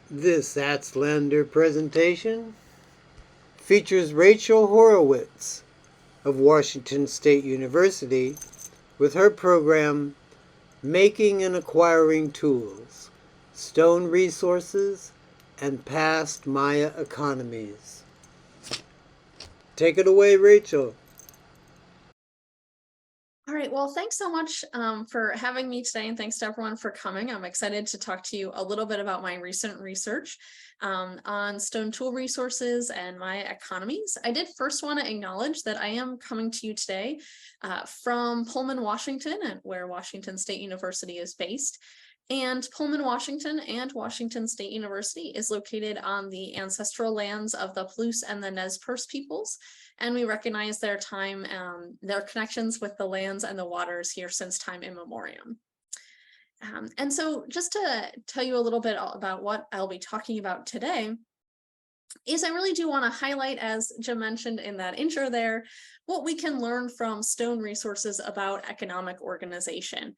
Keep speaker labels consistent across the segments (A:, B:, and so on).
A: This Aztlander presentation features Rachel Horowitz of Washington State University with her program Making and Acquiring Tools, Stone Resources, and Past Maya Economies. Take it away, Rachel.
B: All right, well, thanks so much for having me today, and thanks to everyone for coming. I'm excited to talk to you a little bit about my recent research on stone tool resources and Maya economies. I did first want to acknowledge that I am coming to you today from Pullman, Washington, where Washington State University is based. And Pullman, Washington and Washington State University is located on the ancestral lands of the Palouse and the Nez Perce peoples. And we recognize their their connections with the lands and the waters here since time immemorial. And so just to tell you a little bit about what I'll be talking about today, is I really do want to highlight, as Jim mentioned in that intro there, what we can learn from stone resources about economic organization.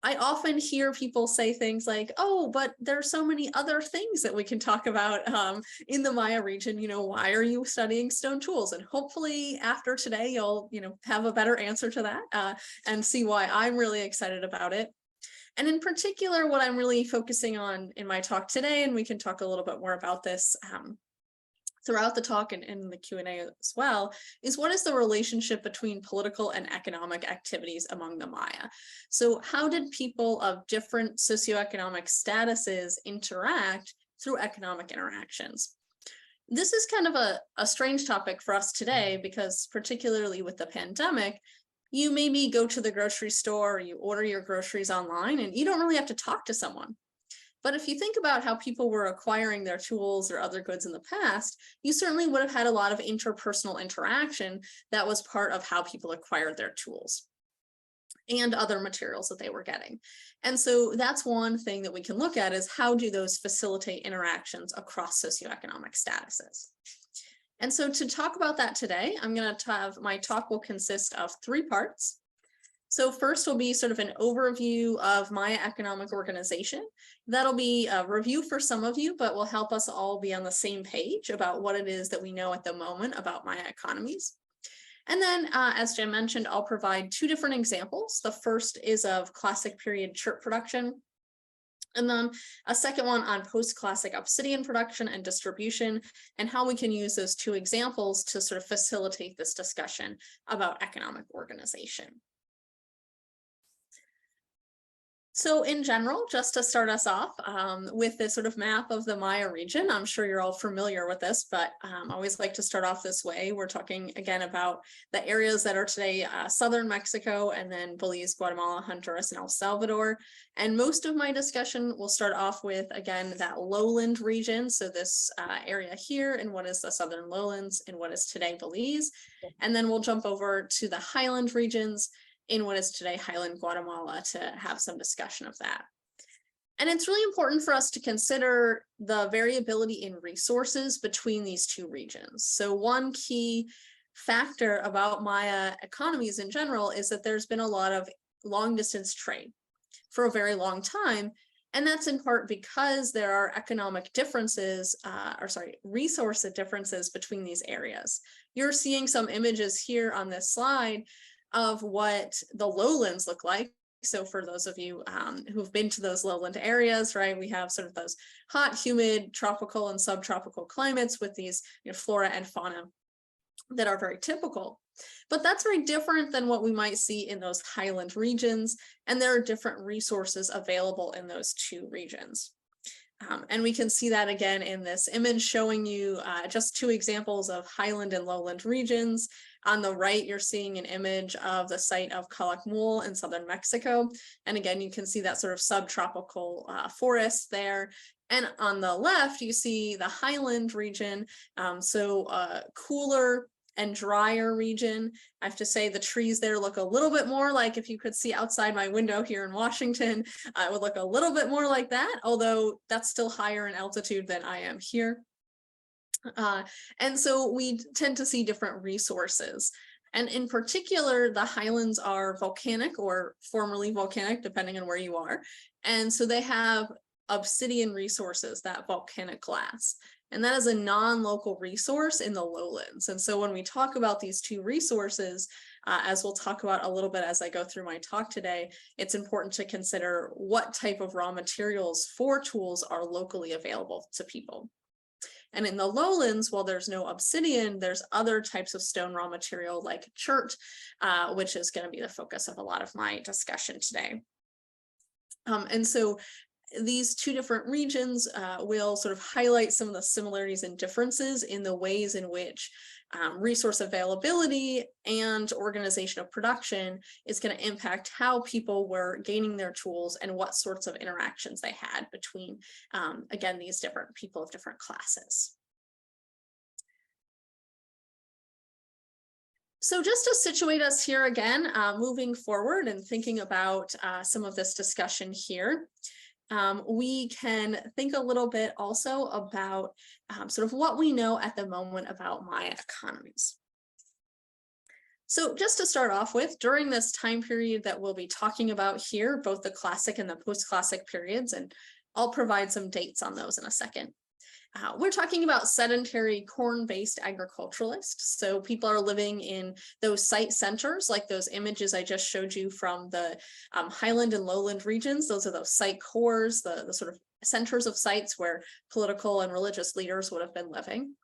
B: I often hear people say things like, oh, but there's so many other things that we can talk about in the Maya region. Why are you studying stone tools? And hopefully after today, you'll, have a better answer to that and see why I'm really excited about it. And in particular, what I'm really focusing on in my talk today, and we can talk a little bit more about this throughout the talk and in the Q&A as well, is what is the relationship between political and economic activities among the Maya? So how did people of different socioeconomic statuses interact through economic interactions? This is kind of a strange topic for us today because particularly with the pandemic, you maybe go to the grocery store, or you order your groceries online, and you don't really have to talk to someone. But if you think about how people were acquiring their tools or other goods in the past, you certainly would have had a lot of interpersonal interaction that was part of how people acquired their tools and other materials that they were getting. And so that's one thing that we can look at, is how do those facilitate interactions across socioeconomic statuses? And so to talk about that today, I'm going to have, my talk will consist of 3 parts. So first will be sort of an overview of Maya economic organization. That'll be a review for some of you, but will help us all be on the same page about what it is that we know at the moment about Maya economies. And then, as Jim mentioned, I'll provide 2 different examples. The first is of classic period chert production, and then a second one on post-classic obsidian production and distribution, and how we can use those 2 examples to sort of facilitate this discussion about economic organization. So in general, just to start us off with this sort of map of the Maya region, I'm sure you're all familiar with this, but I always like to start off this way. We're talking again about the areas that are today southern Mexico, and then Belize, Guatemala, Honduras, and El Salvador. And most of my discussion will start off with, again, that lowland region. So this area here in what is the southern lowlands in what is today Belize. And then we'll jump over to the highland regions in what is today Highland, Guatemala, to have some discussion of that. And it's really important for us to consider the variability in resources between these 2 regions. So one key factor about Maya economies in general is that there's been a lot of long distance trade for a very long time. And that's in part because there are economic differences, resource differences between these areas. You're seeing some images here on this slide of what the lowlands look like. So for those of you who've been to those lowland areas, right, we have sort of those hot, humid, tropical and subtropical climates with these flora and fauna that are very typical. But that's very different than what we might see in those highland regions, and there are different resources available in those 2 regions. And we can see that again in this image showing you just 2 examples of highland and lowland regions. On the right, you're seeing an image of the site of Calakmul in southern Mexico. And again, you can see that sort of subtropical forest there. And on the left, you see the highland region, cooler and drier region. I have to say the trees there look a little bit more like, if you could see outside my window here in Washington, it would look a little bit more like that, although that's still higher in altitude than I am here. And so we tend to see different resources. And in particular, the highlands are volcanic or formerly volcanic, depending on where you are. And so they have obsidian resources, that volcanic glass. And that is a non-local resource in the lowlands. And so when we talk about these two resources, as we'll talk about a little bit as I go through my talk today, it's important to consider what type of raw materials for tools are locally available to people. And in the lowlands, while there's no obsidian, there's other types of stone raw material like chert, which is going to be the focus of a lot of my discussion today. And so these two different regions will sort of highlight some of the similarities and differences in the ways in which resource availability and organization of production is going to impact how people were gaining their tools and what sorts of interactions they had between, again, these different people of different classes. So just to situate us here again, moving forward and thinking about some of this discussion here, we can think a little bit also about sort of what we know at the moment about Maya economies. So just to start off with, during this time period that we'll be talking about here, both the classic and the post-classic periods, and I'll provide some dates on those in a second. We're talking about sedentary corn-based agriculturalists. So people are living in those site centers, like those images I just showed you from the highland and lowland regions. Those are those site cores, the sort of centers of sites where political and religious leaders would have been living.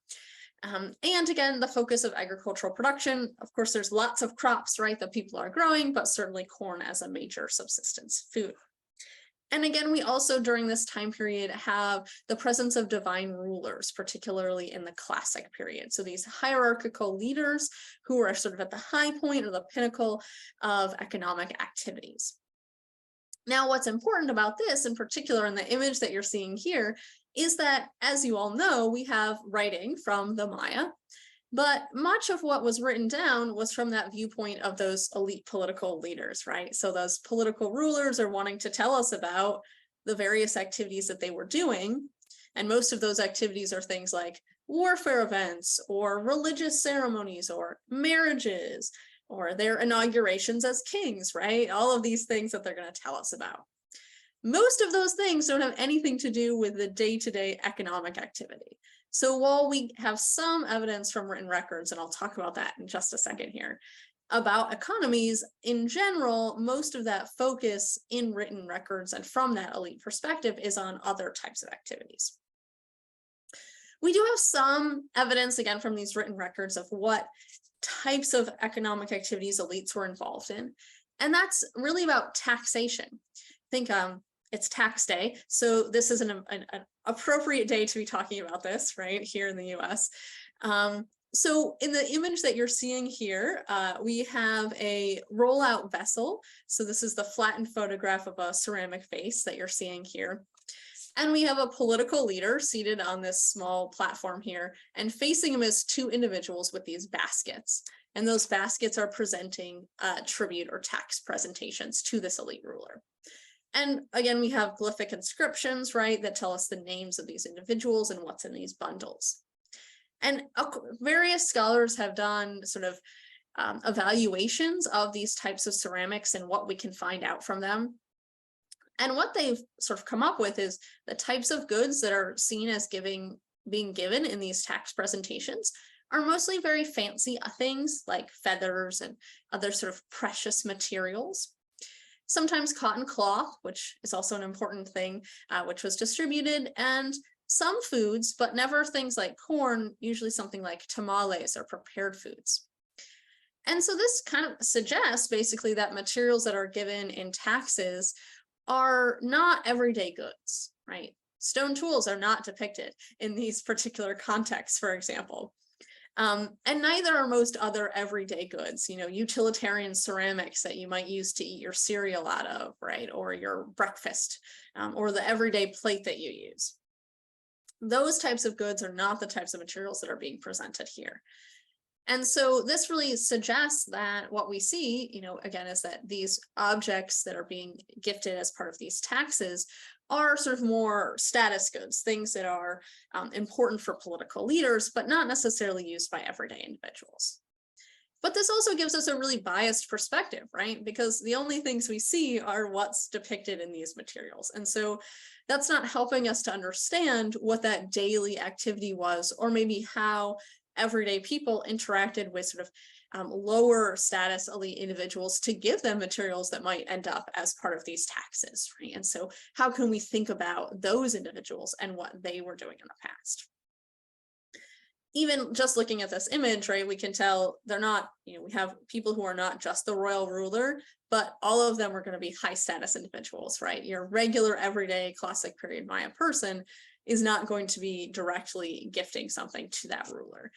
B: And again, the focus of agricultural production, of course, there's lots of crops, right, that people are growing, but certainly corn as a major subsistence food. And again, we also during this time period have the presence of divine rulers, particularly in the classic period. So these hierarchical leaders who are sort of at the high point or the pinnacle of economic activities. Now, what's important about this, in particular in the image that you're seeing here, is that, as you all know, we have writing from the Maya, but much of what was written down was from that viewpoint of those elite political leaders, right? So those political rulers are wanting to tell us about the various activities that they were doing. And most of those activities are things like warfare events or religious ceremonies or marriages or their inaugurations as kings, right? All of these things that they're going to tell us about. Most of those things don't have anything to do with the day-to-day economic activity. So while we have some evidence from written records, and I'll talk about that in just a second here, about economies, in general, most of that focus in written records and from that elite perspective is on other types of activities. We do have some evidence, again, from these written records of what types of economic activities elites were involved in, and that's really about taxation. I think it's tax day, so this is an appropriate day to be talking about this, right, here in the US. So in the image that you're seeing here, we have a rollout vessel. So this is the flattened photograph of a ceramic vase that you're seeing here. And we have a political leader seated on this small platform here, and facing him is two individuals with these baskets. And those baskets are presenting tribute or tax presentations to this elite ruler. And again, we have glyphic inscriptions, right, that tell us the names of these individuals and what's in these bundles. And various scholars have done sort of evaluations of these types of ceramics and what we can find out from them. And what they've sort of come up with is the types of goods that are seen as being given in these tax presentations are mostly very fancy things like feathers and other sort of precious materials. Sometimes cotton cloth, which is also an important thing, which was distributed, and some foods, but never things like corn, usually something like tamales or prepared foods. And so this kind of suggests basically that materials that are given in taxes are not everyday goods, right? Stone tools are not depicted in these particular contexts, for example. And neither are most other everyday goods, you know, utilitarian ceramics that you might use to eat your cereal out of, right? Or your breakfast, or the everyday plate that you use. Those types of goods are not the types of materials that are being presented here. And so this really suggests that what we see, you know, again, is that these objects that are being gifted as part of these taxes are sort of more status goods, things that are important for political leaders, but not necessarily used by everyday individuals. But this also gives us a really biased perspective, right? Because the only things we see are what's depicted in these materials. And so that's not helping us to understand what that daily activity was, or maybe how everyday people interacted with sort of lower status elite individuals to give them materials that might end up as part of these taxes, right? And so how can we think about those individuals and what they were doing in the past? Even just looking at this image, right, we can tell they're not, we have people who are not just the royal ruler, but all of them are going to be high status individuals, right? Your regular everyday classic period Maya person is not going to be directly gifting something to that ruler.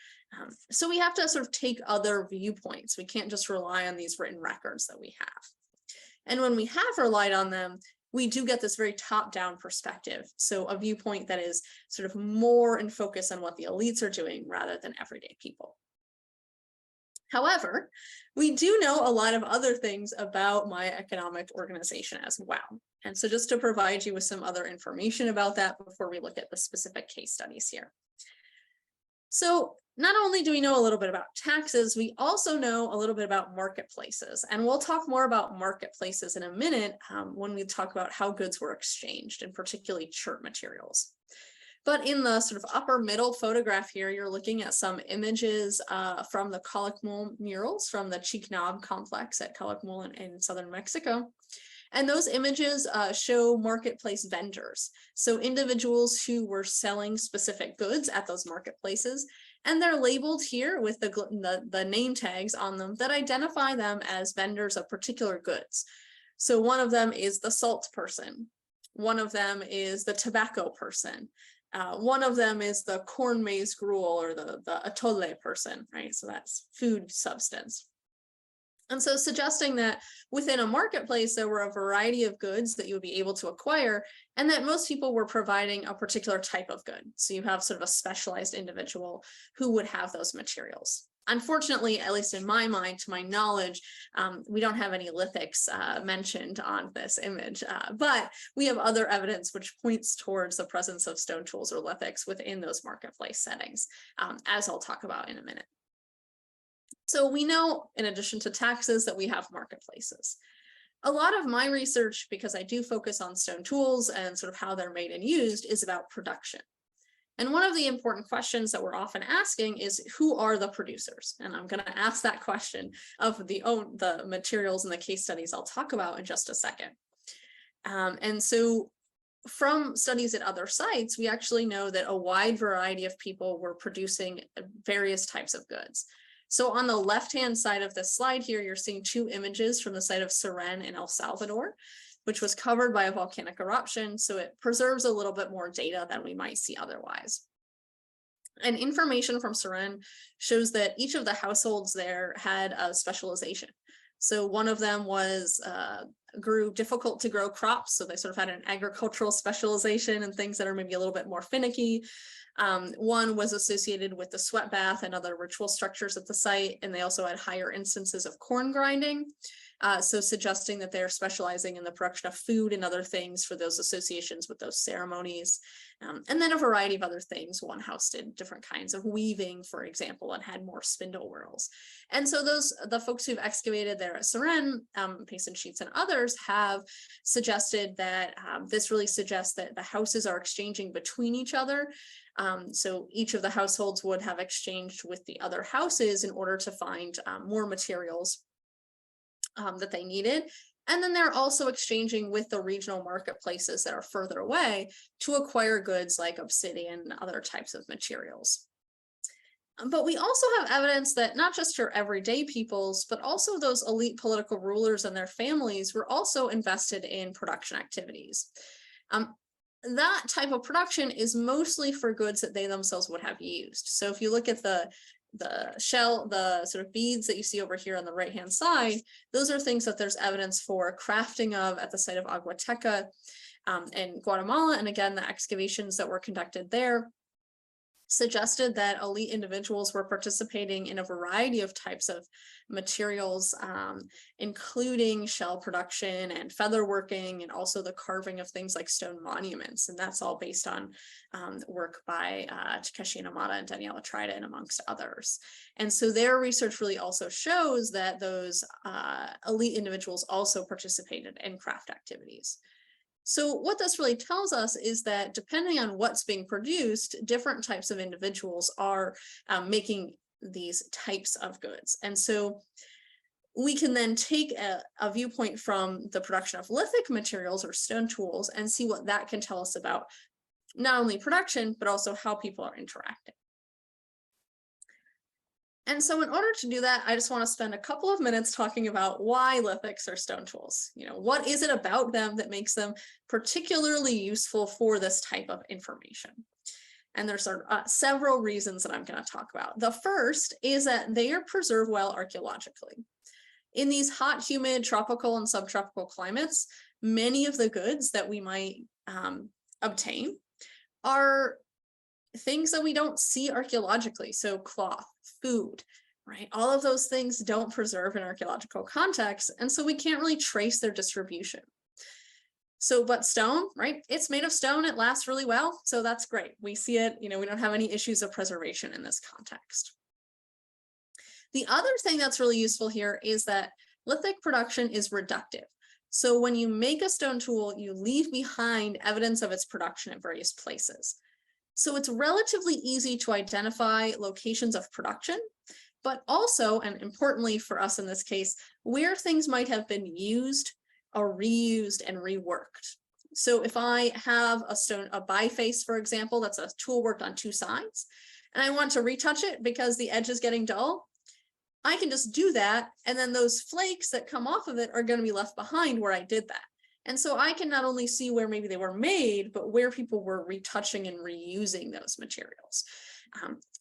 B: So we have to sort of take other viewpoints. We can't just rely on these written records that we have. And when we have relied on them, we do get this very top-down perspective. So a viewpoint that is sort of more in focus on what the elites are doing rather than everyday people. However, we do know a lot of other things about Maya economic organization as well. And so just to provide you with some other information about that before we look at the specific case studies here. So not only do we know a little bit about taxes, we also know a little bit about marketplaces. And we'll talk more about marketplaces in a minute when we talk about how goods were exchanged, and particularly chert materials. But in the sort of upper middle photograph here, you're looking at some images from the Calakmul murals from the Chicnab complex at Calakmul in southern Mexico. And those images show marketplace vendors. So individuals who were selling specific goods at those marketplaces, and they're labeled here with the name tags on them that identify them as vendors of particular goods. So one of them is the salt person. One of them is the tobacco person. One of them is the corn maize gruel, or the atole person, right? So that's food substance. And so suggesting that within a marketplace, there were a variety of goods that you would be able to acquire, and that most people were providing a particular type of good. So you have sort of a specialized individual who would have those materials. Unfortunately, at least in my mind, to my knowledge, we don't have any lithics mentioned on this image, but we have other evidence which points towards the presence of stone tools or lithics within those marketplace settings, as I'll talk about in a minute. So we know, in addition to taxes, that we have marketplaces. A lot of my research, because I do focus on stone tools and sort of how they're made and used, is about production. And one of the important questions that we're often asking is, who are the producers? And I'm going to ask that question of the materials and the case studies I'll talk about in just a second. And so from studies at other sites, we actually know that a wide variety of people were producing various types of goods. So on the left-hand side of this slide here, you're seeing two images from the site of Seren in El Salvador, which was covered by a volcanic eruption. So it preserves a little bit more data than we might see otherwise. And information from Seren shows that each of the households there had a specialization. So one of them was grew difficult to grow crops. So they sort of had an agricultural specialization and things that are maybe a little bit more finicky. One was associated with the sweat bath and other ritual structures at the site, and they also had higher instances of corn grinding, so suggesting that they're specializing in the production of food and other things for those associations with those ceremonies. And then a variety of other things. One house did different kinds of weaving, for example, and had more spindle whorls. And so the folks who've excavated there at Seren, Payson Sheets and others, have suggested that this really suggests that the houses are exchanging between each other. So each of the households would have exchanged with the other houses in order to find more materials that they needed. And then they're also exchanging with the regional marketplaces that are further away to acquire goods like obsidian and other types of materials. But we also have evidence that not just your everyday peoples, but also those elite political rulers and their families were also invested in production activities. That type of production is mostly for goods that they themselves would have used. So if you look at the shell, the sort of beads that you see over here on the right-hand side, those are things that there's evidence for crafting of at the site of Aguateca in Guatemala. And again, the excavations that were conducted there suggested that elite individuals were participating in a variety of types of materials, including shell production and feather working, and also the carving of things like stone monuments. And that's all based on work by Takeshi Inamata and Daniela Triden, amongst others. And so their research really also shows that those elite individuals also participated in craft activities. So what this really tells us is that depending on what's being produced, different types of individuals are making these types of goods. And so we can then take a viewpoint from the production of lithic materials or stone tools and see what that can tell us about not only production, but also how people are interacting. And so in order to do that, I just want to spend a couple of minutes talking about why lithics are stone tools. What is it about them that makes them particularly useful for this type of information? And there's several reasons that I'm going to talk about. The first is that they are preserved well archaeologically. In these hot, humid, tropical and subtropical climates, many of the goods that we might obtain are things that we don't see archaeologically. So cloth, food, right? All of those things don't preserve in archaeological context. And so we can't really trace their distribution. So, but stone, right? It's made of stone. It lasts really well. So that's great. We see it, we don't have any issues of preservation in this context. The other thing that's really useful here is that lithic production is reductive. So when you make a stone tool, you leave behind evidence of its production at various places. So it's relatively easy to identify locations of production, but also, and importantly for us in this case, where things might have been used or reused and reworked. So if I have a biface, for example, that's a tool worked on two sides, and I want to retouch it because the edge is getting dull, I can just do that, and then those flakes that come off of it are going to be left behind where I did that. And so I can not only see where maybe they were made, but where people were retouching and reusing those materials.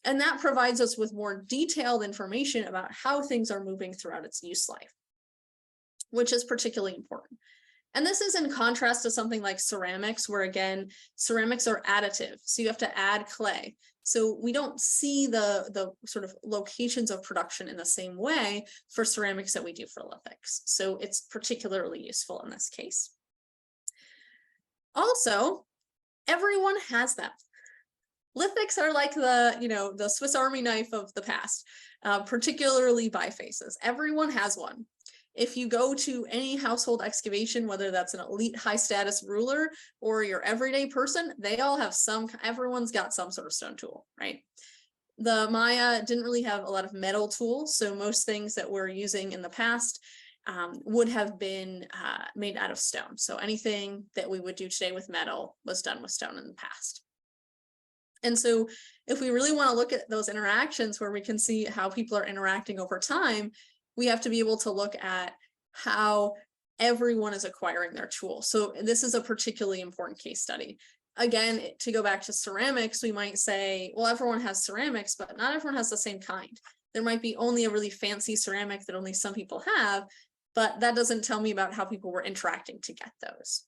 B: And that provides us with more detailed information about how things are moving throughout its use life, which is particularly important. And this is in contrast to something like ceramics, where again, ceramics are additive. So you have to add clay. So we don't see the sort of locations of production in the same way for ceramics that we do for lithics. So it's particularly useful in this case. Also, everyone has them. Lithics are like the Swiss Army knife of the past, particularly bifaces. Everyone has one. If you go to any household excavation, whether that's an elite high status ruler or your everyday person, they all have everyone's got some sort of stone tool, right? The Maya didn't really have a lot of metal tools, so most things that we're using in the past would have been made out of stone. So anything that we would do today with metal was done with stone in the past. And so if we really want to look at those interactions where we can see how people are interacting over time, we have to be able to look at how everyone is acquiring their tool. So this is a particularly important case study. Again, to go back to ceramics, we might say, well, everyone has ceramics, but not everyone has the same kind. There might be only a really fancy ceramic that only some people have, but that doesn't tell me about how people were interacting to get those.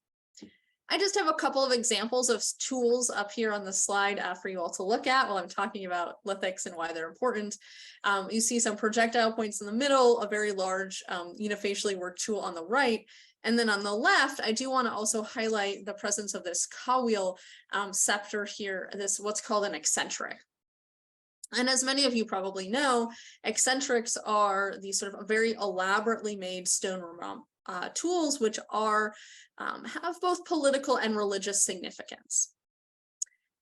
B: I just have a couple of examples of tools up here on the slide for you all to look at while I'm talking about lithics and why they're important. You see some projectile points in the middle, a very large unifacially worked tool on the right. And then on the left, I do want to also highlight the presence of this cowwheel scepter here, this what's called an eccentric. And as many of you probably know, eccentrics are these sort of very elaborately made stone tools, which are have both political and religious significance.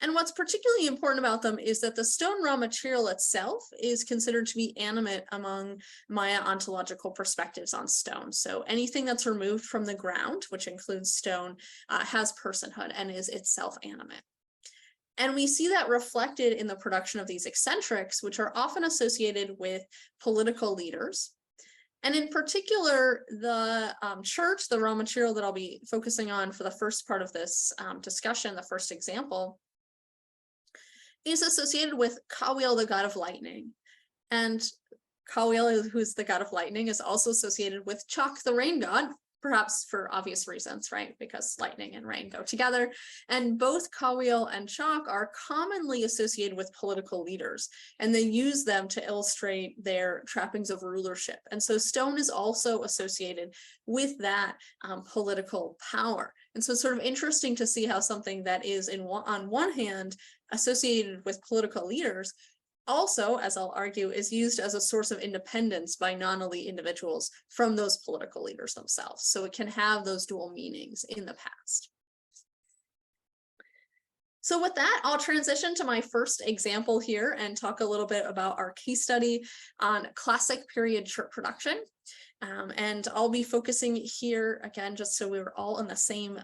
B: And what's particularly important about them is that the stone raw material itself is considered to be animate among Maya ontological perspectives on stone. So anything that's removed from the ground, which includes stone, has personhood and is itself animate. And we see that reflected in the production of these eccentrics, which are often associated with political leaders. And in particular, the church, the raw material that I'll be focusing on for the first part of this discussion, the first example, is associated with Kawil, the god of lightning. And Kawil, who's the god of lightning, is also associated with Chak, the rain god, perhaps for obvious reasons, right? Because lightning and rain go together. And both kawiel and chalk are commonly associated with political leaders, and they use them to illustrate their trappings of rulership. And so stone is also associated with that political power. And so it's sort of interesting to see how something that is on one hand associated with political leaders also, as I'll argue, is used as a source of independence by non-elite individuals from those political leaders themselves. So it can have those dual meanings in the past. So with that, I'll transition to my first example here and talk a little bit about our case study on classic period chert production. And I'll be focusing here, again, just so we were all on the same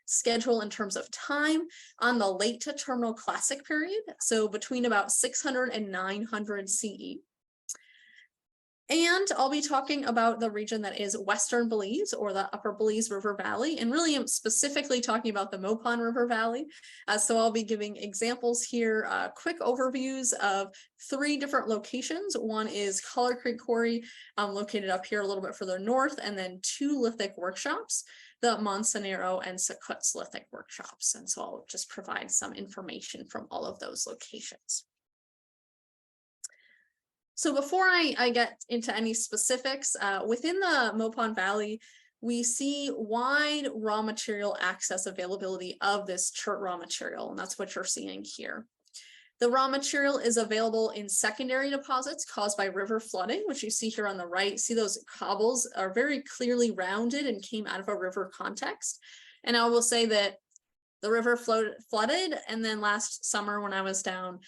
B: schedule in terms of time, on the late to terminal classic period, so between about 600 and 900 CE. And I'll be talking about the region that is Western Belize, or the Upper Belize River Valley, and really I'm specifically talking about the Mopon River Valley. So I'll be giving examples here, quick overviews of 3 different locations. One is Collar Creek Quarry, located up here a little bit further north, and then 2 lithic workshops, the Monsanero and Sakut's lithic workshops. And so I'll just provide some information from all of those locations. So before I get into any specifics, within the Mopon Valley, we see wide raw material access availability of this chert raw material, and that's what you're seeing here. The raw material is available in secondary deposits caused by river flooding, which you see here on the right. See those cobbles are very clearly rounded and came out of a river context. And I will say that the river flooded, and then last summer when I was down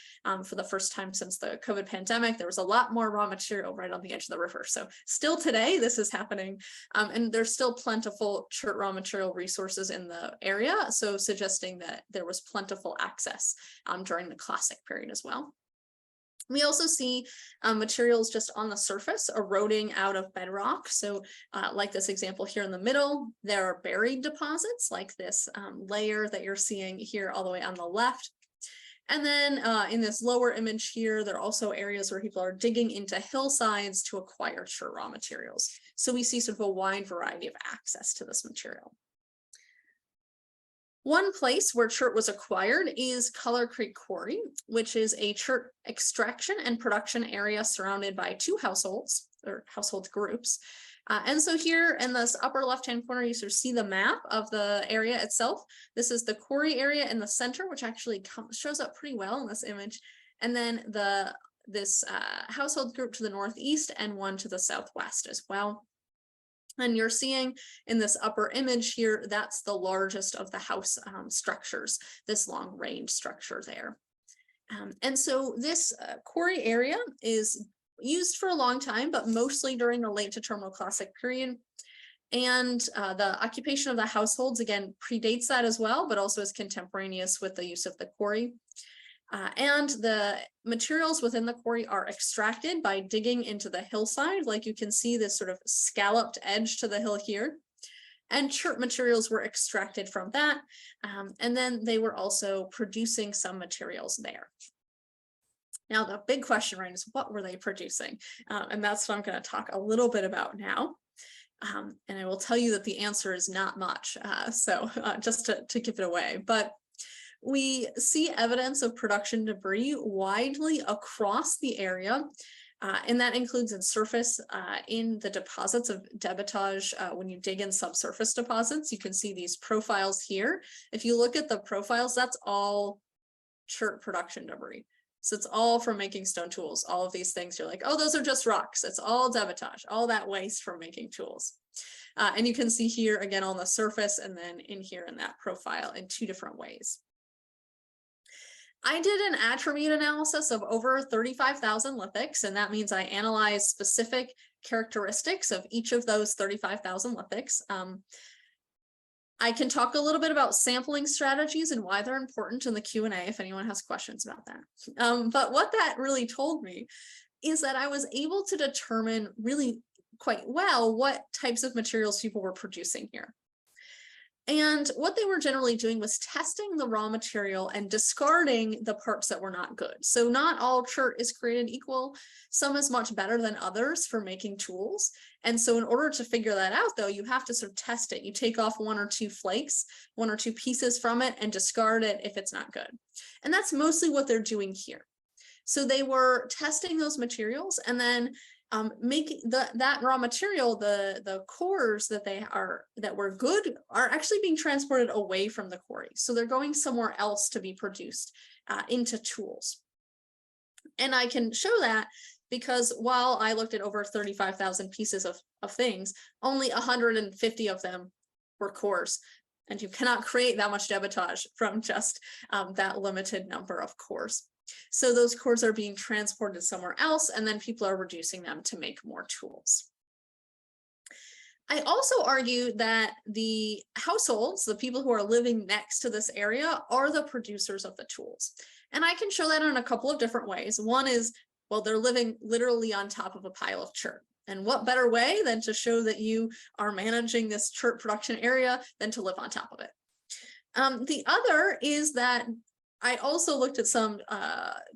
B: for the first time since the COVID pandemic, there was a lot more raw material right on the edge of the river. So still today, this is happening, and there's still plentiful chert raw material resources in the area, so suggesting that there was plentiful access during the classic period as well. We also see materials just on the surface eroding out of bedrock. So like this example here in the middle, there are buried deposits like this layer that you're seeing here all the way on the left. And then in this lower image here, there are also areas where people are digging into hillsides to acquire chert raw materials. So we see sort of a wide variety of access to this material. One place where chert was acquired is Collar Creek Quarry, which is a chert extraction and production area surrounded by 2 households or household groups. And so here in this upper left-hand corner, you sort of see the map of the area itself. This is the quarry area in the center, which actually shows up pretty well in this image. And then this household group to the northeast and one to the southwest as well. And you're seeing in this upper image here, that's the largest of the house structures, this long range structure there. And so this quarry area is used for a long time, but mostly during the late to terminal classic period. And the occupation of the households, again, predates that as well, but also is contemporaneous with the use of the quarry. And the materials within the quarry are extracted by digging into the hillside, like you can see this sort of scalloped edge to the hill here. And chert materials were extracted from that. And then they were also producing some materials there. Now, the big question, right, is what were they producing? And that's what I'm going to talk a little bit about now. And I will tell you that the answer is not much. Just to give it away. But we see evidence of production debris widely across the area, and that includes in surface, in the deposits of debitage. When you dig in subsurface deposits, you can see these profiles here. If you look at the profiles, that's all chert production debris. So it's all from making stone tools. All of these things, you're like, oh, those are just rocks. It's all debitage, all that waste from making tools. And you can see here again on the surface and then in here in that profile in 2 different ways. I did an attribute analysis of over 35,000 lithics, and that means I analyzed specific characteristics of each of those 35,000 lithics. I can talk a little bit about sampling strategies and why they're important in the Q&A if anyone has questions about that. But what that really told me is that I was able to determine really quite well what types of materials people were producing here. And what they were generally doing was testing the raw material and discarding the parts that were not good. So not all chert is created equal. Some is much better than others for making tools. And so in order to figure that out, though, you have to sort of test it. You take off one or two flakes, one or two pieces from it, and discard it if it's not good. And that's mostly what they're doing here. So they were testing those materials and then making that raw material, the cores that were good are actually being transported away from the quarry. So they're going somewhere else to be produced into tools. And I can show that because while I looked at over 35,000 pieces of things, only 150 of them were cores. And you cannot create that much debitage from just that limited number of cores. So those cores are being transported somewhere else, and then people are reducing them to make more tools. I also argue that the households, the people who are living next to this area, are the producers of the tools. And I can show that in a couple of different ways. One is, well, they're living literally on top of a pile of chert. And what better way than to show that you are managing this chert production area than to live on top of it? The other is that I also looked at some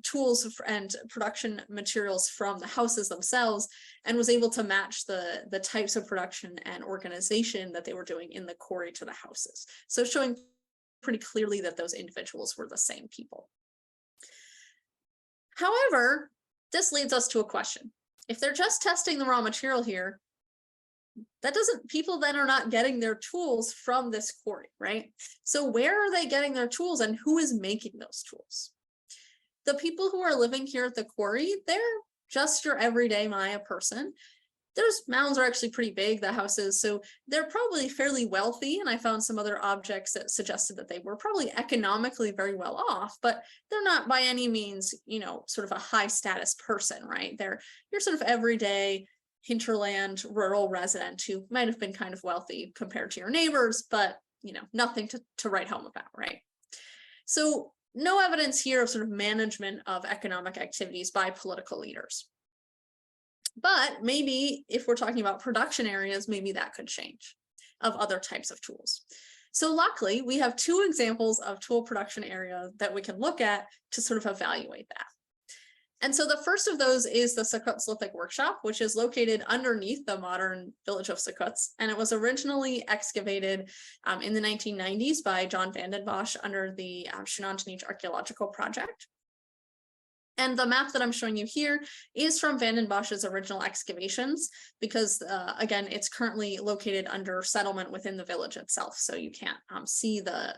B: tools and production materials from the houses themselves and was able to match the types of production and organization that they were doing in the quarry to the houses. So showing pretty clearly that those individuals were the same people. However, this leads us to a question. If they're just testing the raw material here, that doesn't, people then are not getting their tools from this quarry, right? So where are they getting their tools and who is making those tools? The people who are living here at the quarry, they're just your everyday Maya person. Those mounds are actually pretty big, the houses, so they're probably fairly wealthy, and I found some other objects that suggested that they were probably economically very well off, but they're not by any means, you know, sort of a high status person, right? They're your sort of everyday hinterland rural resident who might have been kind of wealthy compared to your neighbors, but you know, nothing to write home about, right? So no evidence here of sort of management of economic activities by political leaders. But maybe if we're talking about production areas, maybe that could change of other types of tools. So luckily, we have two examples of tool production area that we can look at to sort of evaluate that. And so the first of those is the Sukkot Lithic Workshop, which is located underneath the modern village of Sukkots. And it was originally excavated in the 1990s by John Vanden Bosch under the Shenandoah Archaeological Project. And the map that I'm showing you here is from Vanden Bosch's original excavations, because again, it's currently located under settlement within the village itself. So you can't see the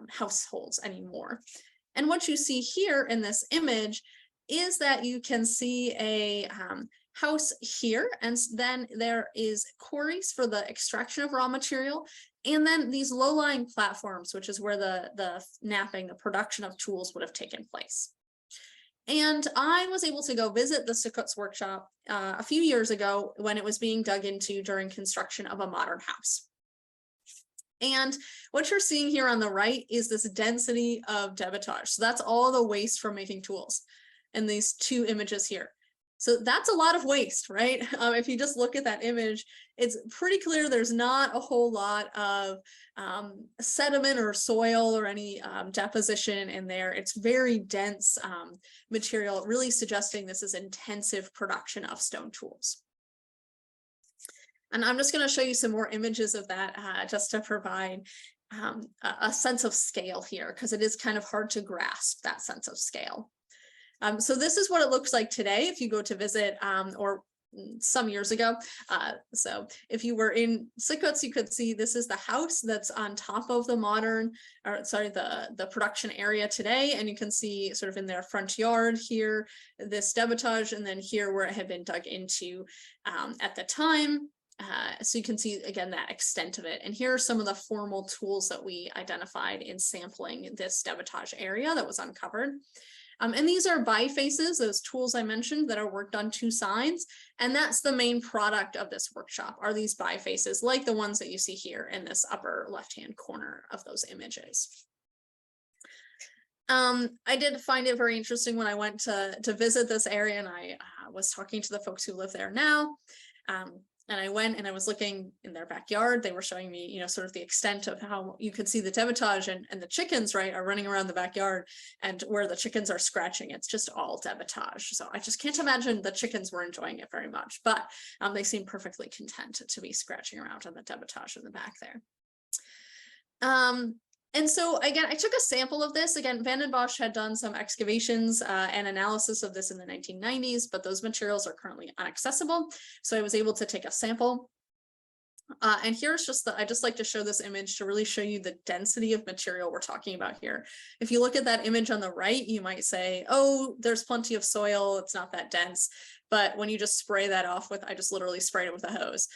B: households anymore. And what you see here in this image is that you can see a house here, and then there is quarries for the extraction of raw material, and then these low-lying platforms, which is where the knapping, the production of tools would have taken place. And I was able to go visit the Sukkots workshop a few years ago when it was being dug into during construction of a modern house. And what you're seeing here on the right is this density of debitage. So that's all the waste from making tools in these two images here. So that's a lot of waste, right? If you just look at that image, it's pretty clear there's not a whole lot of sediment or soil or any deposition in there. It's very dense material, really suggesting this is intensive production of stone tools. And I'm just going to show you some more images of that just to provide a sense of scale here, because it is kind of hard to grasp that sense of scale. So this is what it looks like today if you go to visit, or some years ago. So if you were in Sukkots, you could see this is the house that's on top of the modern, or sorry, the production area today. And you can see sort of in their front yard here, this debitage, and then here where it had been dug into at the time. So you can see, again, that extent of it. And here are some of the formal tools that we identified in sampling this debitage area that was uncovered. And these are bifaces, those tools I mentioned that are worked on two sides. And that's the main product of this workshop, are these bifaces, like the ones that you see here in this upper left-hand corner of those images. I did find it very interesting when I went to visit this area, and I was talking to the folks who live there now. And I went and I was looking in their backyard. They were showing me, you know, sort of the extent of how you could see the debitage, and the chickens, right, are running around the backyard, and where the chickens are scratching, it's just all debitage. So I just can't imagine the chickens were enjoying it very much, but they seem perfectly content to be scratching around on the debitage in the back there. And so again, I took a sample of this. Again, Van den Bosch had done some excavations and analysis of this in the 1990s, but those materials are currently inaccessible. So I was able to take a sample. And here's just I just like to show this image to really show you the density of material we're talking about here. If you look at that image on the right, you might say, oh, there's plenty of soil, it's not that dense. But when you just spray that off with, I just literally sprayed it with a hose.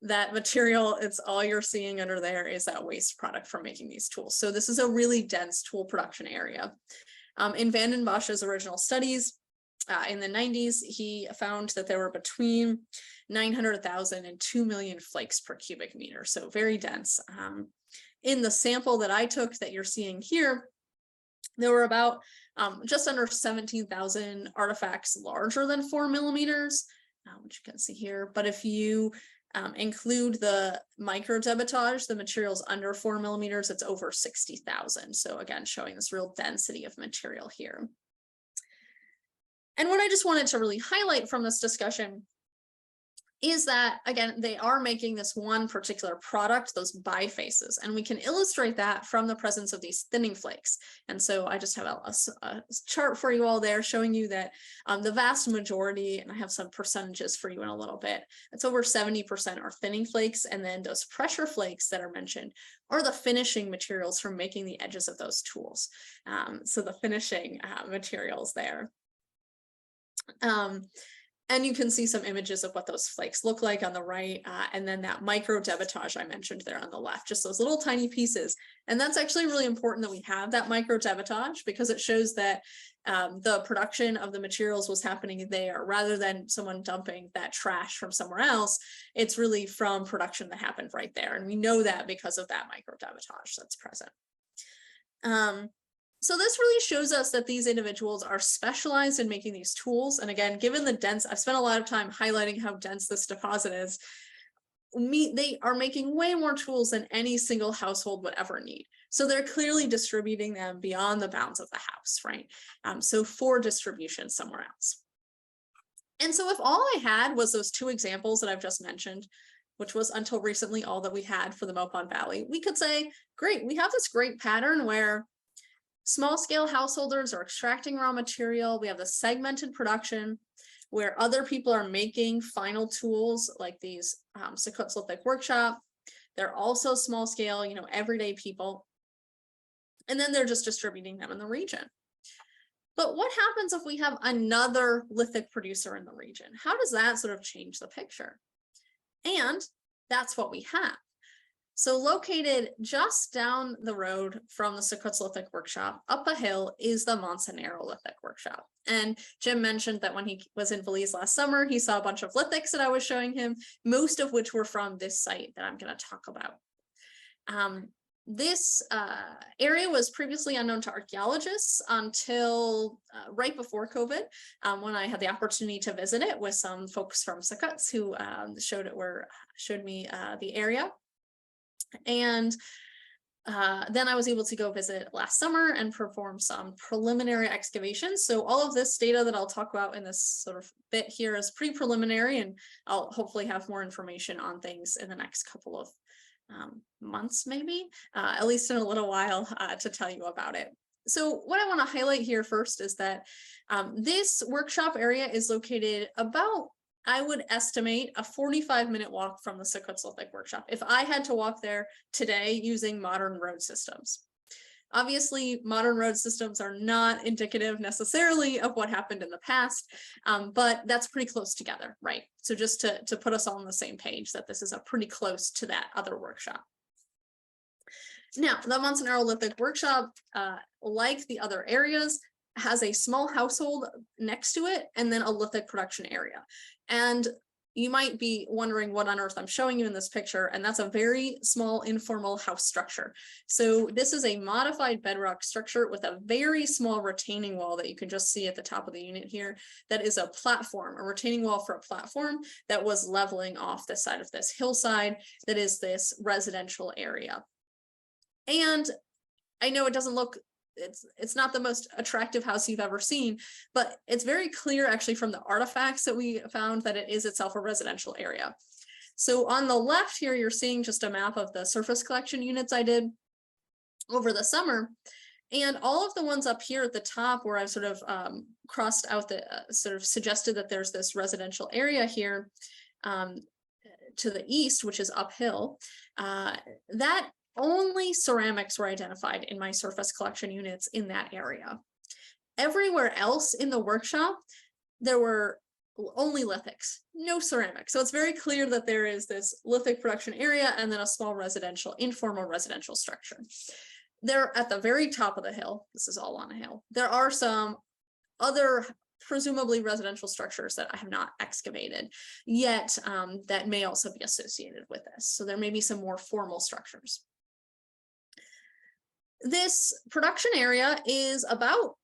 B: That material, it's all you're seeing under there is that waste product from making these tools. So this is a really dense tool production area. In Van den Bosch's original studies in the 90s, he found that there were between 900,000 and 2 million flakes per cubic meter. So very dense. In the sample that I took that you're seeing here, there were about just under 17,000 artifacts larger than 4 millimeters, which you can see here. But if you include the micro debitage, the materials under 4 millimeters, it's over 60,000. So again, showing this real density of material here. And what I just wanted to really highlight from this discussion is that, again, they are making this one particular product, those bifaces, and we can illustrate that from the presence of these thinning flakes. And so I just have a chart for you all there showing you that the vast majority, and I have some percentages for you in a little bit, it's over 70% are thinning flakes, and then those pressure flakes that are mentioned are the finishing materials for making the edges of those tools. So the finishing materials there. And you can see some images of what those flakes look like on the right, and then that micro debitage I mentioned there on the left, just those little tiny pieces. And that's actually really important that we have that micro debitage, because it shows that the production of the materials was happening there rather than someone dumping that trash from somewhere else. It's really from production that happened right there. And we know that because of that micro debitage that's present. So this really shows us that these individuals are specialized in making these tools. And again, given the dense, I've spent a lot of time highlighting how dense this deposit is. They are making way more tools than any single household would ever need. So they're clearly distributing them beyond the bounds of the house, right? So for distribution somewhere else. And so if all I had was those two examples that I've just mentioned, which was until recently all that we had for the Mopon Valley, we could say, great, we have this great pattern where small scale householders are extracting raw material. We have the segmented production where other people are making final tools like these Secutslithic workshop. They're also small scale, you know, everyday people. And then they're just distributing them in the region. But what happens if we have another lithic producer in the region? How does that sort of change the picture? And that's what we have. So located just down the road from the Secutslithic workshop, up a hill, is the Monsanero lithic workshop. And Jim mentioned that when he was in Belize last summer, he saw a bunch of lithics that I was showing him, most of which were from this site that I'm going to talk about. This area was previously unknown to archaeologists until right before COVID, when I had the opportunity to visit it with some folks from Secuts who showed me the area. And then I was able to go visit last summer and perform some preliminary excavations. So all of this data that I'll talk about in this sort of bit here is pretty preliminary, and I'll hopefully have more information on things in the next couple of months, maybe, at least in a little while, to tell you about it. So what I want to highlight here first is that this workshop area is located about, I would estimate, a 45-minute walk from the Secutslithic workshop if I had to walk there today using modern road systems. Obviously, modern road systems are not indicative necessarily of what happened in the past, but that's pretty close together, right? So just to put us all on the same page that this is a pretty close to that other workshop. Now, the Monsanero lithic workshop, like the other areas, has a small household next to it and then a lithic production area. And you might be wondering what on earth I'm showing you in this picture, and that's a very small informal house structure. So this is a modified bedrock structure with a very small retaining wall that you can just see at the top of the unit here. That is a platform, a retaining wall for a platform that was leveling off the side of this hillside that is this residential area. And I know it doesn't look, it's not the most attractive house you've ever seen, but it's very clear actually from the artifacts that we found that it is itself a residential area. So on the left here, you're seeing just a map of the surface collection units I did over the summer. And all of the ones up here at the top where I've sort of crossed out the sort of suggested that there's this residential area here to the east, which is uphill, that only ceramics were identified in my surface collection units in that area. Everywhere else in the workshop, there were only lithics, no ceramics. So it's very clear that there is this lithic production area and then a small residential, informal residential structure. There at the very top of the hill, this is all on a hill, there are some other presumably residential structures that I have not excavated yet that may also be associated with this. So there may be some more formal structures. This production area is about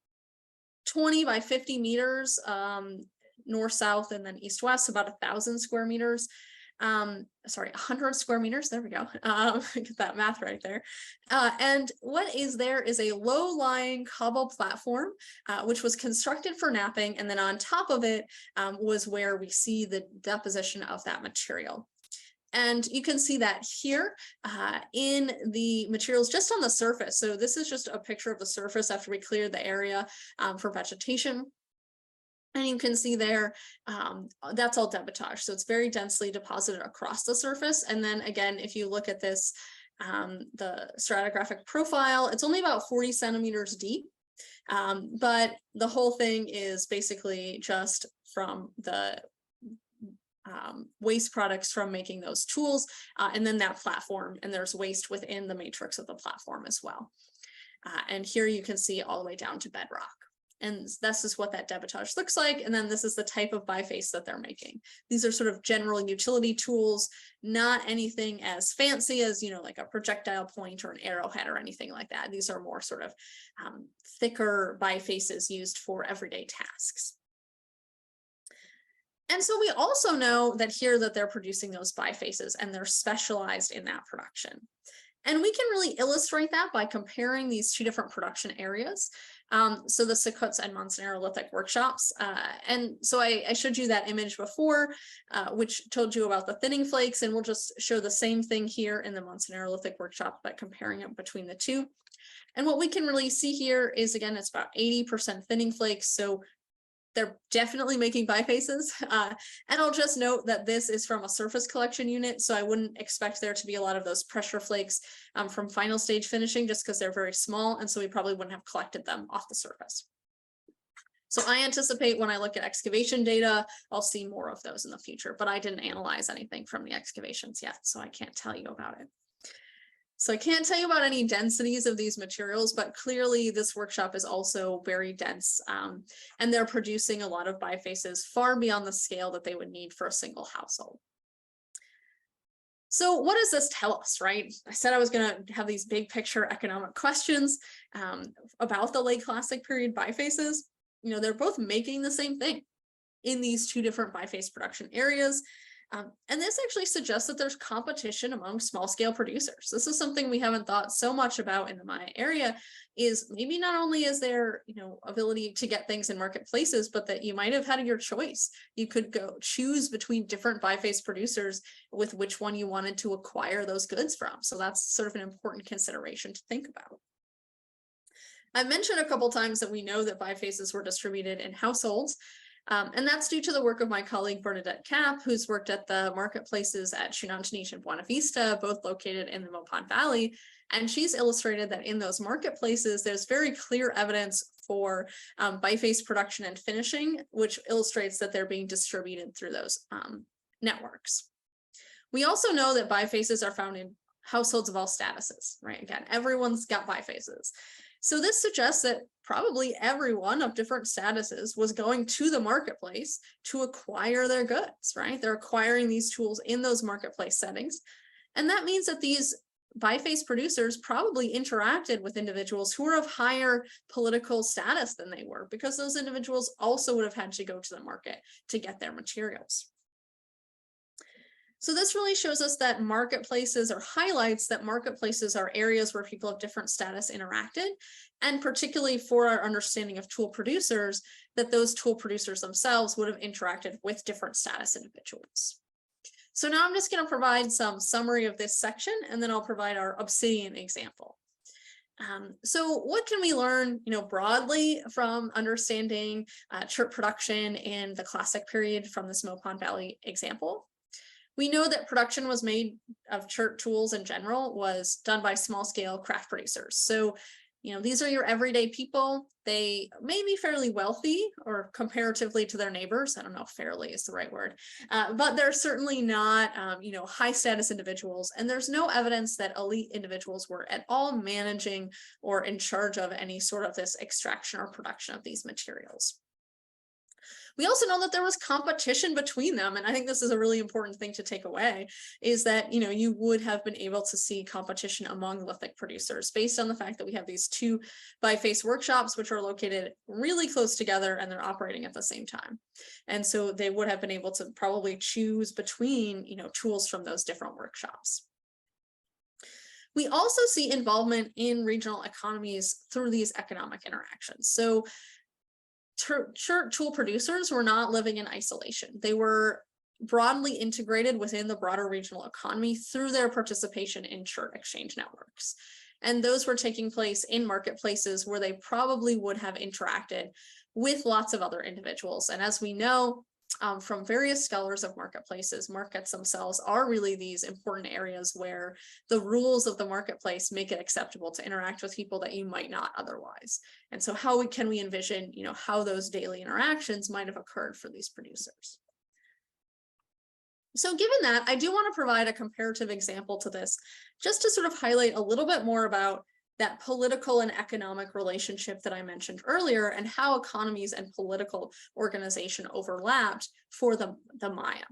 B: 20 by 50 meters north-south and then east-west, about 1,000 square meters. Sorry, 100 square meters, there we go. Get that math right there. And what is there is a low-lying cobble platform, which was constructed for knapping, and then on top of it was where we see the deposition of that material. And you can see that here in the materials just on the surface. So this is just a picture of the surface after we cleared the area for vegetation. And you can see there, that's all debitage. So it's very densely deposited across the surface. And then again, if you look at this, the stratigraphic profile, it's only about 40 centimeters deep. But the whole thing is basically just from the waste products from making those tools, and then that platform, and there's waste within the matrix of the platform as well. And here you can see all the way down to bedrock. And this is what that debitage looks like. And then this is the type of biface that they're making. These are sort of general utility tools, not anything as fancy as, you know, like a projectile point or an arrowhead or anything like that. These are more sort of thicker bifaces used for everyday tasks. And so we also know that here that they're producing those bifaces and they're specialized in that production. And we can really illustrate that by comparing these two different production areas. So the Sicuts and Manzanero lithic workshops. And so I showed you that image before, which told you about the thinning flakes, and we'll just show the same thing here in the Manzanero lithic workshop, but comparing it between the two. And what we can really see here is, again, it's about 80% thinning flakes. So they're definitely making bifaces. And I'll just note that this is from a surface collection unit, so I wouldn't expect there to be a lot of those pressure flakes from final stage finishing, just because they're very small, and so we probably wouldn't have collected them off the surface. So I anticipate when I look at excavation data, I'll see more of those in the future, but I didn't analyze anything from the excavations yet, so I can't tell you about it. So I can't tell you about any densities of these materials, but clearly this workshop is also very dense, and they're producing a lot of bifaces far beyond the scale that they would need for a single household. So what does this tell us, right? I said I was going to have these big picture economic questions about the late classic period bifaces. You know, they're both making the same thing in these two different biface production areas. And this actually suggests that there's competition among small scale producers. This is something we haven't thought so much about in the Maya area, is maybe not only is there, you know, ability to get things in marketplaces, but that you might have had your choice. You could go choose between different biface producers with which one you wanted to acquire those goods from. So that's sort of an important consideration to think about. I've mentioned a couple times that we know that bifaces were distributed in households. And that's due to the work of my colleague Bernadette Kapp, who's worked at the marketplaces at Chinantaniche and Buena Vista, both located in the Mopan Valley. And she's illustrated that in those marketplaces, there's very clear evidence for biface production and finishing, which illustrates that they're being distributed through those networks. We also know that bifaces are found in households of all statuses, right? Again, everyone's got bifaces. So this suggests that probably everyone of different statuses was going to the marketplace to acquire their goods, right? They're acquiring these tools in those marketplace settings. And that means that these biface producers probably interacted with individuals who were of higher political status than they were, because those individuals also would have had to go to the market to get their materials. So this really shows us that marketplaces, or highlights that marketplaces, are areas where people of different status interacted, and particularly for our understanding of tool producers, that those tool producers themselves would have interacted with different status individuals. So now I'm just going to provide some summary of this section, and then I'll provide our obsidian example. So what can we learn, broadly from understanding chert production in the classic period from this Mopon Valley example? We know that production was made of chert tools in general was done by small scale craft producers. So, these are your everyday people. They may be fairly wealthy, or comparatively to their neighbors. I don't know if fairly is the right word, but they're certainly not, high status individuals. And there's no evidence that elite individuals were at all managing or in charge of any sort of this extraction or production of these materials. We also know that there was competition between them. And I think this is a really important thing to take away, is that, you would have been able to see competition among lithic producers based on the fact that we have these two biface workshops, which are located really close together and they're operating at the same time. And so they would have been able to probably choose between, tools from those different workshops. We also see involvement in regional economies through these economic interactions. So chert tool producers were not living in isolation. They were broadly integrated within the broader regional economy through their participation in chert exchange networks. And those were taking place in marketplaces where they probably would have interacted with lots of other individuals. And as we know, from various scholars of marketplaces, markets themselves are really these important areas where the rules of the marketplace make it acceptable to interact with people that you might not otherwise. And so how can we envision, how those daily interactions might have occurred for these producers? So given that, I do want to provide a comparative example to this, just to sort of highlight a little bit more about that political and economic relationship that I mentioned earlier, and how economies and political organization overlapped for the Maya.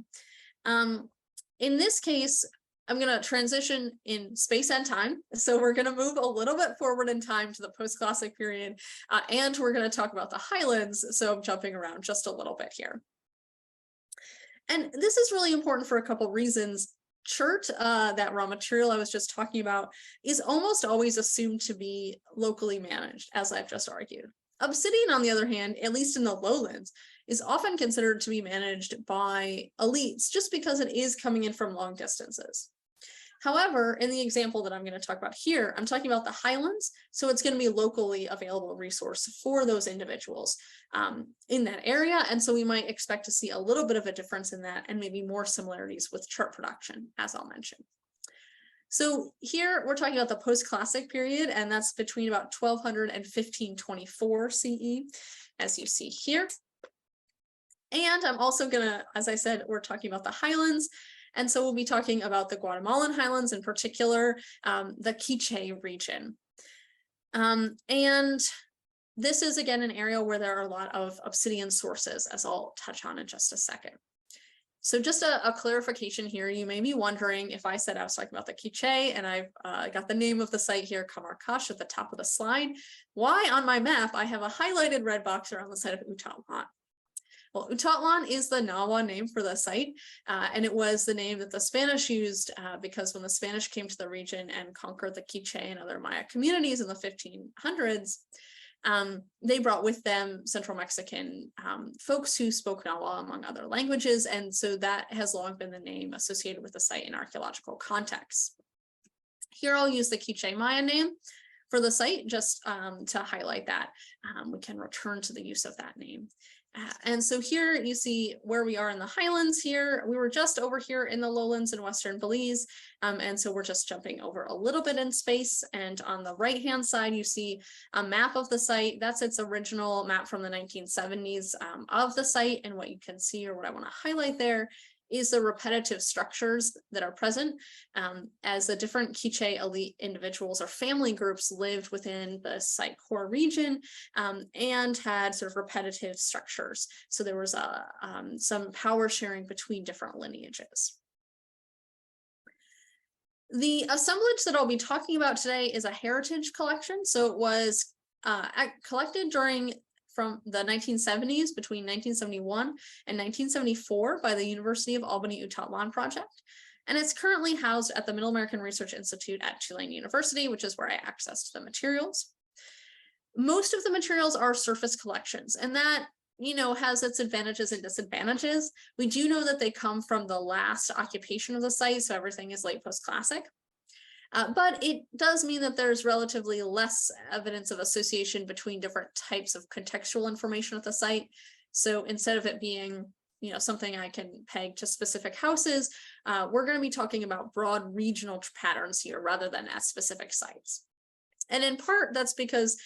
B: In this case, I'm going to transition in space and time. So we're going to move a little bit forward in time to the post-classic period, and we're going to talk about the highlands. So I'm jumping around just a little bit here. And this is really important for a couple reasons. Chert, that raw material I was just talking about, is almost always assumed to be locally managed, as I've just argued. Obsidian, on the other hand, at least in the lowlands, is often considered to be managed by elites just because it is coming in from long distances. However, in the example that I'm going to talk about here, I'm talking about the highlands, so it's going to be a locally available resource for those individuals in that area, and so we might expect to see a little bit of a difference in that, and maybe more similarities with chert production, as I'll mention. So here we're talking about the post-classic period, and that's between about 1200 and 1524 CE, as you see here. And I'm also going to, as I said, we're talking about the highlands. And so we'll be talking about the Guatemalan highlands, in particular, the Quiché region. And this is, again, an area where there are a lot of obsidian sources, as I'll touch on in just a second. So just a clarification here, you may be wondering, if I said I was talking about the Quiché and I've got the name of the site here, Kamarkash, at the top of the slide, why on my map I have a highlighted red box around the site of Utatlan? Well, Utatlan is the Nahua name for the site, and it was the name that the Spanish used because when the Spanish came to the region and conquered the Quiché and other Maya communities in the 1500s, they brought with them Central Mexican folks who spoke Nahua, among other languages, and so that has long been the name associated with the site in archaeological contexts. Here I'll use the Quiché Maya name for the site just to highlight that. We can return to the use of that name. And so here you see where we are in the highlands here. We were just over here in the lowlands in western Belize. And so we're just jumping over a little bit in space. And on the right-hand side, you see a map of the site. That's its original map from the 1970s of the site. And what you can see, or what I want to highlight there, is the repetitive structures that are present as the different Quiche elite individuals or family groups lived within the site core region and had sort of repetitive structures. So there was some power sharing between different lineages. The assemblage that I'll be talking about today is a heritage collection. So it was collected from the 1970s, between 1971 and 1974 by the University of Albany Utah Project. And it's currently housed at the Middle American Research Institute at Tulane University, which is where I accessed the materials. Most of the materials are surface collections, and that has its advantages and disadvantages. We do know that they come from the last occupation of the site, so everything is late Postclassic. But it does mean that there's relatively less evidence of association between different types of contextual information at the site. So instead of it being, something I can peg to specific houses, we're going to be talking about broad regional patterns here rather than at specific sites. And in part, that's because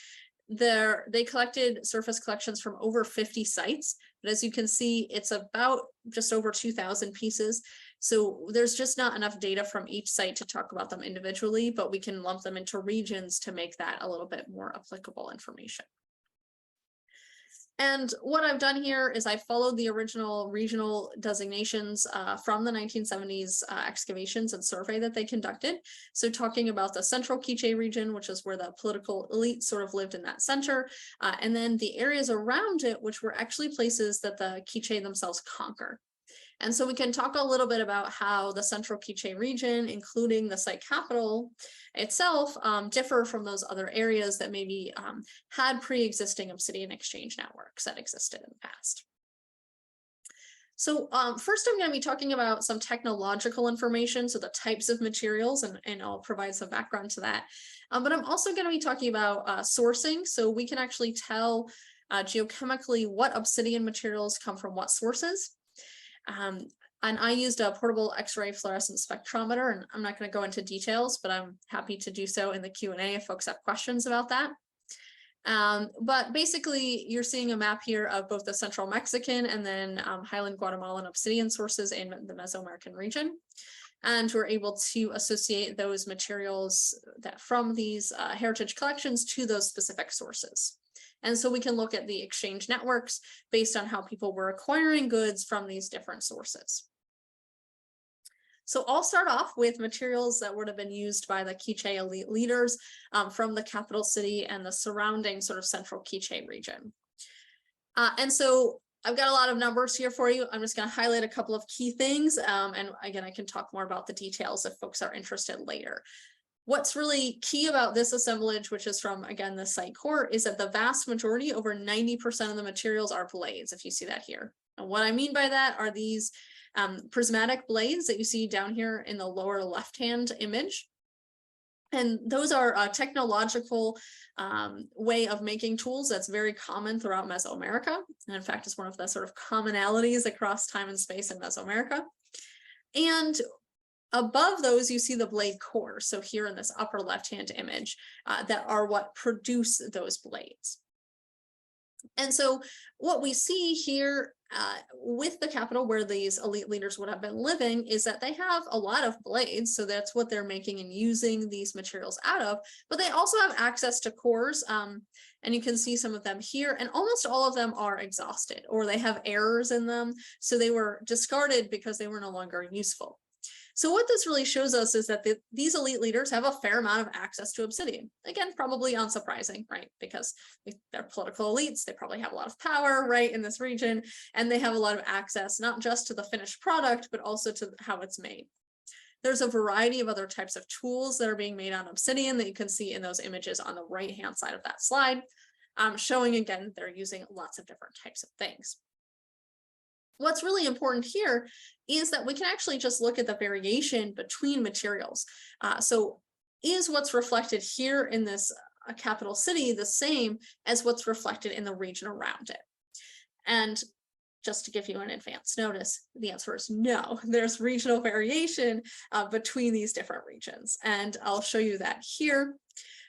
B: they collected surface collections from over 50 sites, but as you can see, it's about just over 2,000 pieces. So there's just not enough data from each site to talk about them individually, but we can lump them into regions to make that a little bit more applicable information. And what I've done here is I followed the original regional designations from the 1970s excavations and survey that they conducted. So talking about the central Quiche region, which is where the political elite sort of lived in that center, and then the areas around it, which were actually places that the Quiche themselves conquered. And so we can talk a little bit about how the central Quiche region, including the site capital itself, differ from those other areas that maybe had pre-existing obsidian exchange networks that existed in the past. So first I'm going to be talking about some technological information, so the types of materials, and I'll provide some background to that. But I'm also going to be talking about sourcing, so we can actually tell geochemically what obsidian materials come from what sources. And I used a portable X-ray fluorescent spectrometer, and I'm not going to go into details, but I'm happy to do so in the Q&A if folks have questions about that. But basically, you're seeing a map here of both the central Mexican and then highland Guatemalan obsidian sources in the Mesoamerican region. And we're able to associate those materials from these heritage collections to those specific sources. And so we can look at the exchange networks based on how people were acquiring goods from these different sources. So I'll start off with materials that would have been used by the Quiche elite leaders from the capital city and the surrounding sort of central Quiche region. And so I've got a lot of numbers here for you. I'm just going to highlight a couple of key things. And again, I can talk more about the details if folks are interested later. What's really key about this assemblage, which is from, again, the site core, is that the vast majority, over 90% of the materials are blades, if you see that here. And what I mean by that are these prismatic blades that you see down here in the lower left-hand image. And those are a technological way of making tools that's very common throughout Mesoamerica. And in fact, it's one of the sort of commonalities across time and space in Mesoamerica. And above those, you see the blade cores. So here in this upper left-hand image, that are what produce those blades. And so what we see here with the capital where these elite leaders would have been living is that they have a lot of blades. So that's what they're making and using these materials out of. But they also have access to cores. And you can see some of them here. And almost all of them are exhausted, or they have errors in them. So they were discarded because they were no longer useful. So what this really shows us is that these elite leaders have a fair amount of access to obsidian. Again, probably unsurprising, right? Because they're political elites, they probably have a lot of power, right, in this region, and they have a lot of access, not just to the finished product, but also to how it's made. There's a variety of other types of tools that are being made on obsidian that you can see in those images on the right-hand side of that slide, showing, again, they're using lots of different types of things. What's really important here is that we can actually just look at the variation between materials. So is what's reflected here in this capital city the same as what's reflected in the region around it? And just to give you an advance notice, the answer is no. There's regional variation between these different regions. And I'll show you that here.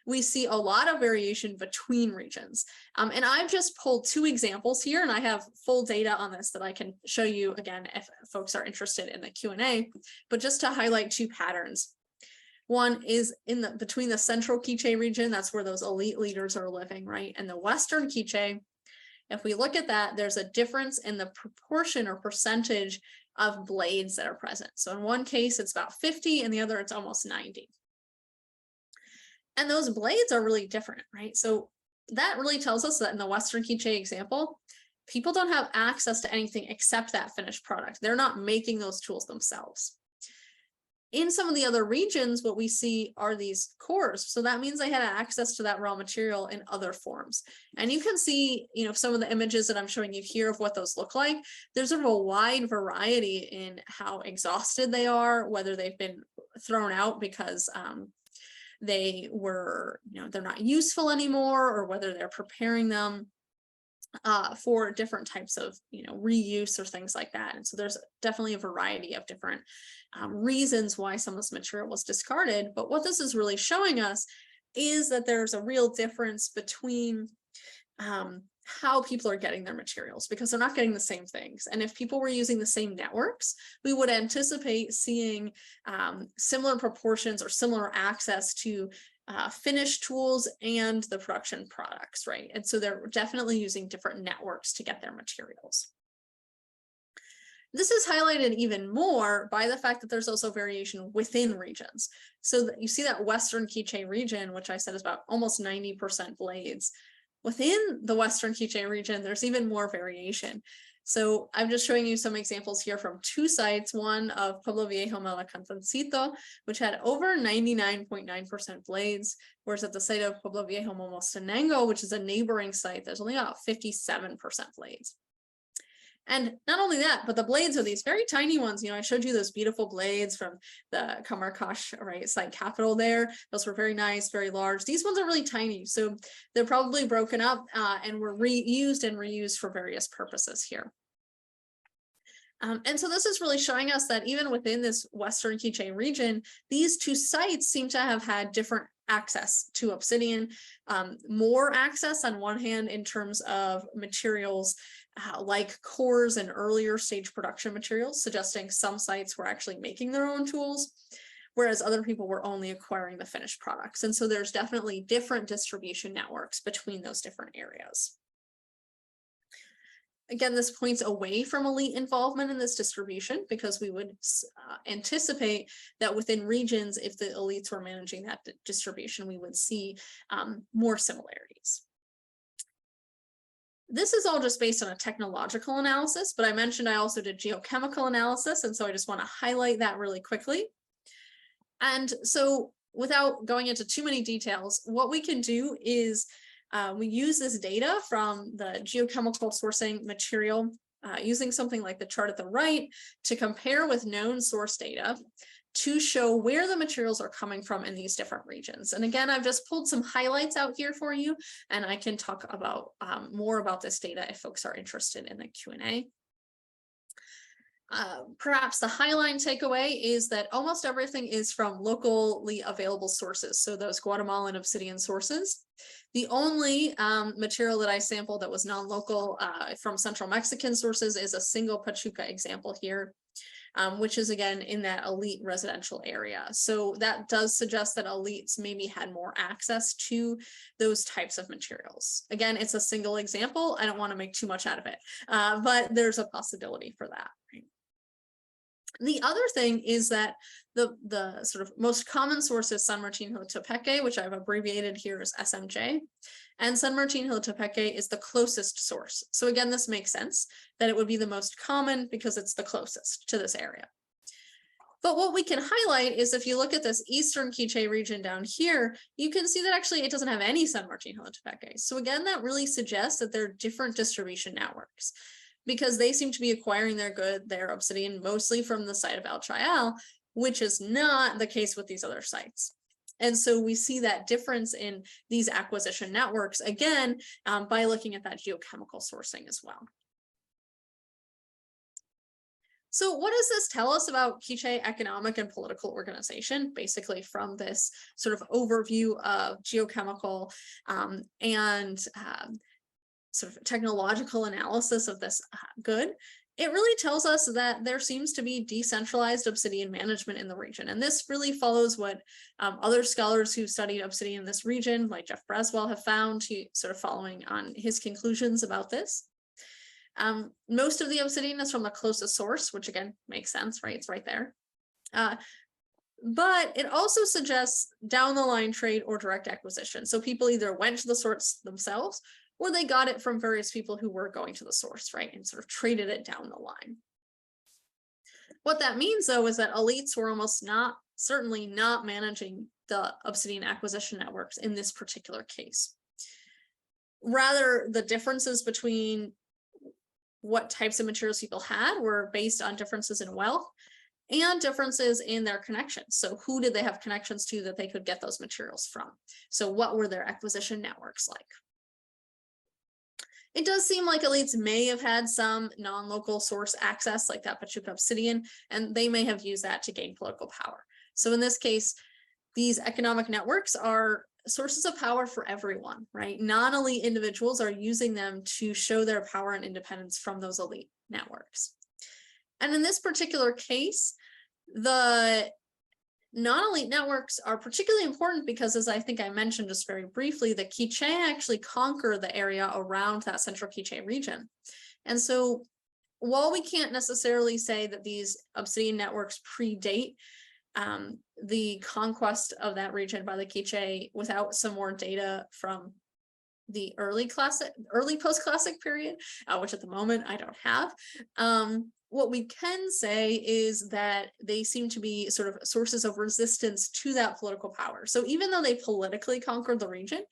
B: we see a lot of variation between regions. And I've just pulled 2 examples here, and I have full data on this that I can show you again if folks are interested in the Q&A, but just to highlight 2 patterns. One is between the central Quiche region, that's where those elite leaders are living, right? And the western Quiche, if we look at that, there's a difference in the proportion or percentage of blades that are present. So in one case, it's about 50, and the other, it's almost 90. And those blades are really different, right? So that really tells us that in the western Quiche example, people don't have access to anything except that finished product. They're not making those tools themselves. In some of the other regions, what we see are these cores. So that means they had access to that raw material in other forms. And you can see, some of the images that I'm showing you here of what those look like. There's sort of a wide variety in how exhausted they are, whether they've been thrown out because they were, they're not useful anymore, or whether they're preparing them for different types of reuse or things like that. And so there's definitely a variety of different reasons why some of this material was discarded. But what this is really showing us is that there's a real difference between how people are getting their materials, because they're not getting the same things. And if people were using the same networks, we would anticipate seeing similar proportions or similar access to finished tools and the production products, right? And so they're definitely using different networks to get their materials. This is highlighted even more by the fact that there's also variation within regions. So that you see that western Quiche region, which I said is about almost 90% blades. Within the western Quiche region, there's even more variation. So I'm just showing you some examples here from 2 sites, one of Pueblo Viejo Malacantancito, which had over 99.9% blades, whereas at the site of Pueblo Viejo Momostenango, which is a neighboring site, there's only about 57% blades. And not only that, but the blades are these very tiny ones. I showed you those beautiful blades from the Kamarkash, right, site capital there. Those were very nice, very large. These ones are really tiny. So they're probably broken up and were reused and reused for various purposes here. And so this is really showing us that even within this western Quiche region, these 2 sites seem to have had different access to obsidian, more access on one hand in terms of materials like cores and earlier stage production materials, suggesting some sites were actually making their own tools, whereas other people were only acquiring the finished products. And so there's definitely different distribution networks between those different areas. Again, this points away from elite involvement in this distribution, because we would anticipate that within regions, if the elites were managing that distribution, we would see more similarities. This is all just based on a technological analysis, but I mentioned I also did geochemical analysis, and so I just want to highlight that really quickly. And so without going into too many details, what we can do is we use this data from the geochemical sourcing material using something like the chart at the right to compare with known source data to show where the materials are coming from in these different regions. And again, I've just pulled some highlights out here for you, and I can talk about more about this data if folks are interested in the Q&A. Perhaps the highline takeaway is that almost everything is from locally available sources, so those Guatemalan obsidian sources. The only material that I sampled that was non-local from Central Mexican sources is a single Pachuca example here, which is again in that elite residential area. So that does suggest that elites maybe had more access to those types of materials. Again, it's a single example. I don't want to make too much out of it, but there's a possibility for that. Right? The other thing is that the sort of most common source is San Martin Jilotepeque, which I've abbreviated here as SMJ. And San Martin Jilotepeque is the closest source. So again, this makes sense that it would be the most common because it's the closest to this area. But what we can highlight is if you look at this eastern Quiche region down here, you can see that actually it doesn't have any San Martin Jilotepeque. So again, that really suggests that there are different distribution networks, because they seem to be acquiring their obsidian mostly from the site of El Chayal, which is not the case with these other sites. And so we see that difference in these acquisition networks, again, by looking at that geochemical sourcing as well. So what does this tell us about Quiche economic and political organization, basically from this sort of overview of geochemical and sort of technological analysis of this good? It really tells us that there seems to be decentralized obsidian management in the region. And this really follows what other scholars who studied obsidian in this region, like Jeff Braswell, have found, sort of following on his conclusions about this. Most of the obsidian is from the closest source, which again makes sense, right? It's right there. But it also suggests down the line trade or direct acquisition. So people either went to the source themselves or they got it from various people who were going to the source, right? And sort of traded it down the line. What that means, though, is that elites were certainly not managing the obsidian acquisition networks in this particular case. Rather, the differences between what types of materials people had were based on differences in wealth and differences in their connections. So who did they have connections to that they could get those materials from? So what were their acquisition networks like? It does seem like elites may have had some non-local source access, like that Pachuca obsidian, and they may have used that to gain political power. So in this case, these economic networks are sources of power for everyone, right? Non-elite individuals are using them to show their power and independence from those elite networks. And in this particular case, the non-elite networks are particularly important because, as I think I mentioned just very briefly, the Quiche actually conquer the area around that central Quiche region. And so while we can't necessarily say that these obsidian networks predate the conquest of that region by the Quiche without some more data from the early post-classic period, which at the moment I don't have. What we can say is that they seem to be sort of sources of resistance to that political power. So even though they politically conquered the region,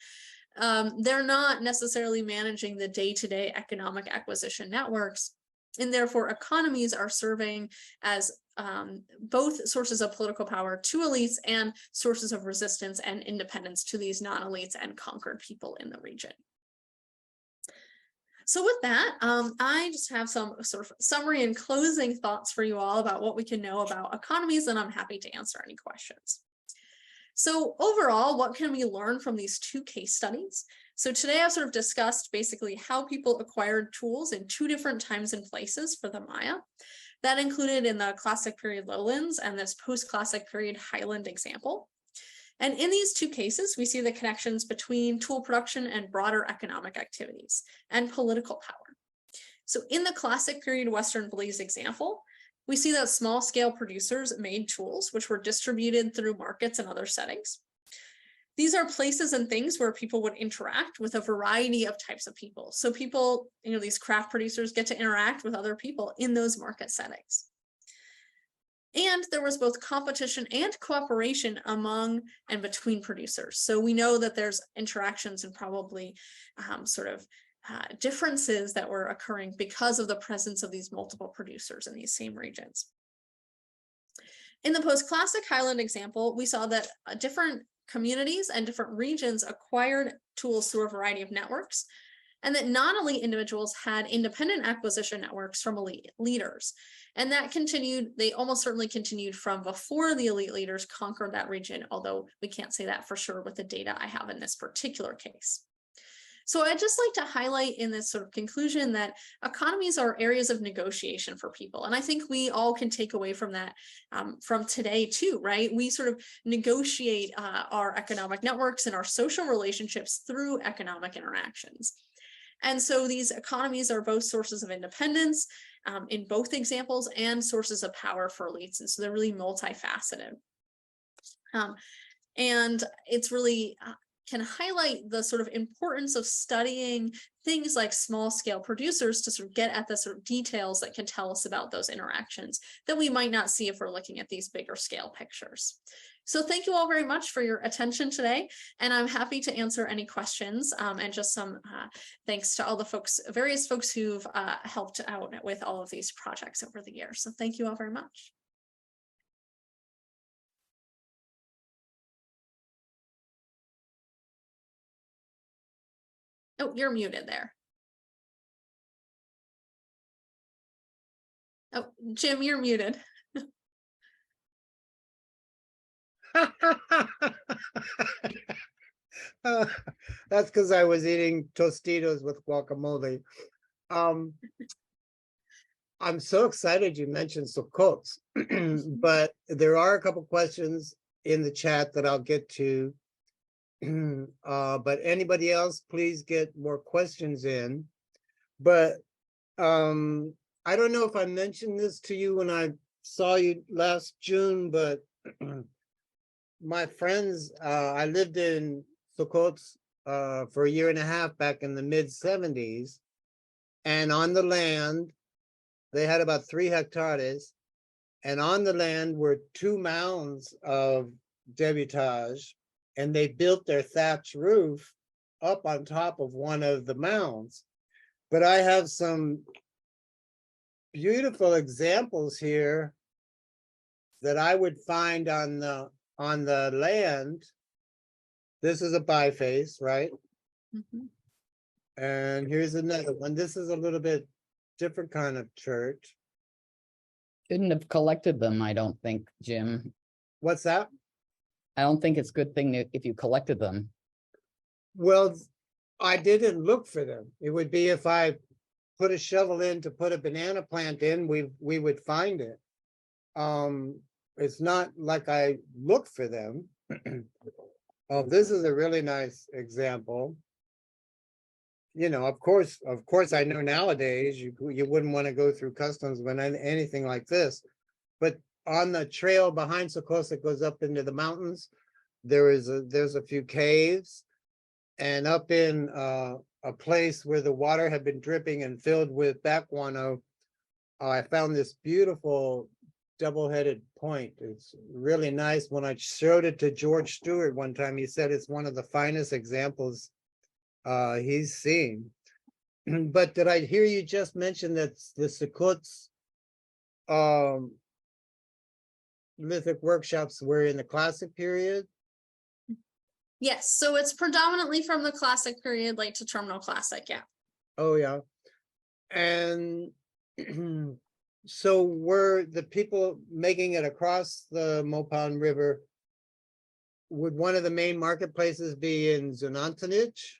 B: they're not necessarily managing the day-to-day economic acquisition networks. And therefore, economies are serving as both sources of political power to elites and sources of resistance and independence to these non-elites and conquered people in the region. So with that, I just have some sort of summary and closing thoughts for you all about what we can know about economies, and I'm happy to answer any questions. So overall, what can we learn from these two case studies? So today I've sort of discussed basically how people acquired tools in two different times and places for the Maya. That included in the classic period lowlands and this post-classic period highland example. And in these two cases, we see the connections between tool production and broader economic activities and political power. So in the classic period Western Belize example, we see that small-scale producers made tools which were distributed through markets and other settings. These are places and things where people would interact with a variety of types of people. So people, these craft producers get to interact with other people in those market settings. And there was both competition and cooperation among and between producers. So we know that there's interactions and probably differences that were occurring because of the presence of these multiple producers in these same regions. In the post-classic highland example, we saw that different communities and different regions acquired tools through a variety of networks, and that non-elite individuals had independent acquisition networks from elite leaders. And that continued, they almost certainly continued from before the elite leaders conquered that region, although we can't say that for sure with the data I have in this particular case. So I'd just like to highlight in this sort of conclusion that economies are areas of negotiation for people. And I think we all can take away from that from today too, right? We sort of negotiate our economic networks and our social relationships through economic interactions. And so these economies are both sources of independence in both examples and sources of power for elites. And so they're really multifaceted. And it's really can highlight the sort of importance of studying things like small scale producers to sort of get at the sort of details that can tell us about those interactions that we might not see if we're looking at these bigger scale pictures. So thank you all very much for your attention today, and I'm happy to answer any questions, and just some thanks to all the various folks who've helped out with all of these projects over the years. So thank you all very much. Oh, you're muted there. Oh, Jim, you're muted.
A: That's because I was eating Tostitos with guacamole. Um, I'm so excited you mentioned Sukkot, but there are a couple questions in the chat that I'll get to. But anybody else, please get more questions in. But I don't know if I mentioned this to you when I saw you last June, but my friends, I lived in Sukkot for a year and a half back in the mid 70s. And on the land, they had about 3 hectares. And on the land were 2 mounds of debutage. And they built their thatch roof up on top of one of the mounds. But I have some beautiful examples here that I would find on the land. This is a biface, right?
B: Mhm.
A: And here's another one. This is a little bit different kind of church.
C: Shouldn't have collected them, I don't think, Jim.
A: What's that?
C: I don't think it's a good thing if you collected them.
A: Well, I didn't look for them. It would be if I put a shovel in to put a banana plant in, we would find it. It's not like I look for them. Oh, this is a really nice example. You know, of course, I know nowadays you wouldn't want to go through customs when anything like this, but on the trail behind Sukkot that goes up into the mountains, there's a few caves, and up in a place where the water had been dripping and filled with backguano, I found this beautiful double-headed point. It's really nice. When I showed it to George Stewart one time, he said it's one of the finest examples he's seen. But did I hear you just mention that the Sukkot's lithic workshops were in the classic period?
B: Yes, so it's predominantly from the classic period, late to terminal classic, yeah.
A: Oh, yeah. And so were the people making it across the Mopon River, would one of the main marketplaces be in Zunantanich?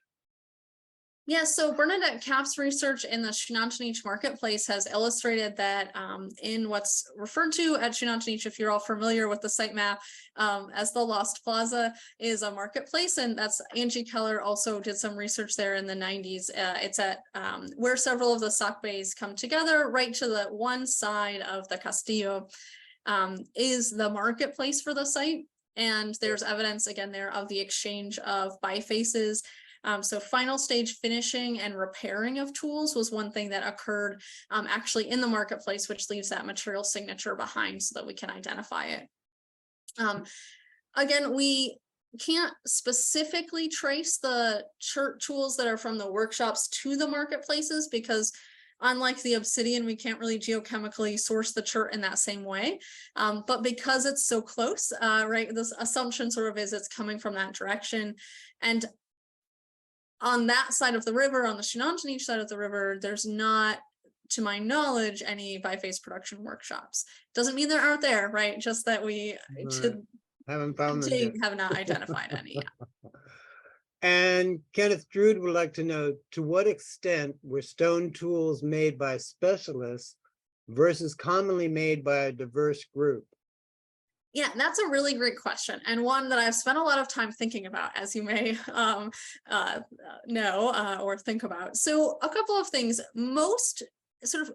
B: Yeah, so Bernadette Kapp's research in the Xunantunich marketplace has illustrated that in what's referred to at Xunantunich, if you're all familiar with the site map, as the Lost Plaza is a marketplace, and that's Angie Keller also did some research there in the 90s. It's at where several of the sock bays come together, right to the one side of the Castillo is the marketplace for the site. And there's evidence again there of the exchange of bifaces. So final stage finishing and repairing of tools was one thing that occurred actually in the marketplace, which leaves that material signature behind so that we can identify it. Again, we can't specifically trace the chert tools that are from the workshops to the marketplaces because unlike the obsidian, we can't really geochemically source the chert in that same way. But because it's so close, right, this assumption sort of is it's coming from that direction. And on that side of the river, on the Xunantunich side of the river, there's not, to my knowledge, any biface production workshops. Doesn't mean there aren't there, right? Just that we
A: Haven't found them yet.
B: have not identified any yet.
A: And Kenneth Drude would like to know, to what extent were stone tools made by specialists versus commonly made by a diverse group?
B: Yeah, that's a really great question, and one that I've spent a lot of time thinking about, as you may know or think about. So a couple of things. Most sort of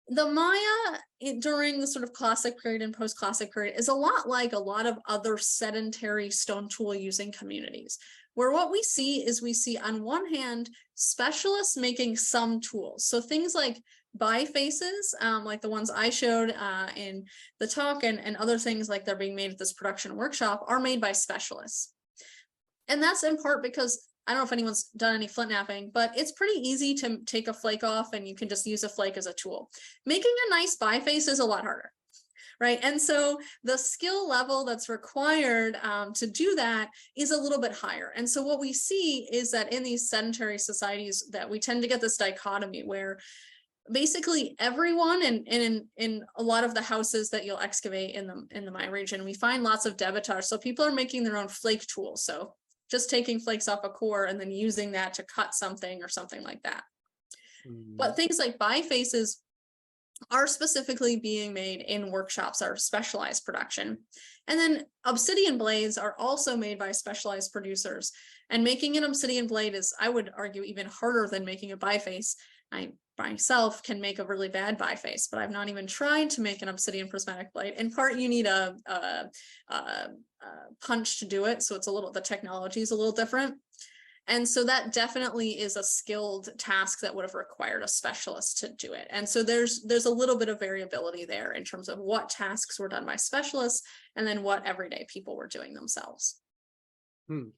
B: the Maya during the sort of classic period and post-classic period is a lot like a lot of other sedentary stone tool using communities, where what we see is we see on one hand specialists making some tools. So things like bifaces, like the ones I showed in the talk, and other things like they're being made at this production workshop are made by specialists. And that's in part because I don't know if anyone's done any flint knapping, but it's pretty easy to take a flake off and you can just use a flake as a tool. Making a nice biface is a lot harder, right? And so the skill level that's required to do that is a little bit higher. And so what we see is that in these sedentary societies that we tend to get this dichotomy where basically everyone in a lot of the houses that you'll excavate in the Maya region, we find lots of debitage. So people are making their own flake tools. So just taking flakes off a core and then using that to cut something or something like that. But things like bifaces are specifically being made in workshops or specialized production. And then obsidian blades are also made by specialized producers. And making an obsidian blade is, I would argue, even harder than making a biface. I myself can make a really bad biface, but I've not even tried to make an obsidian prismatic blade. In part, you need a punch to do it. So it's the technology is a little different. And so that definitely is a skilled task that would have required a specialist to do it. And so there's a little bit of variability there in terms of what tasks were done by specialists and then what everyday people were doing themselves.
A: And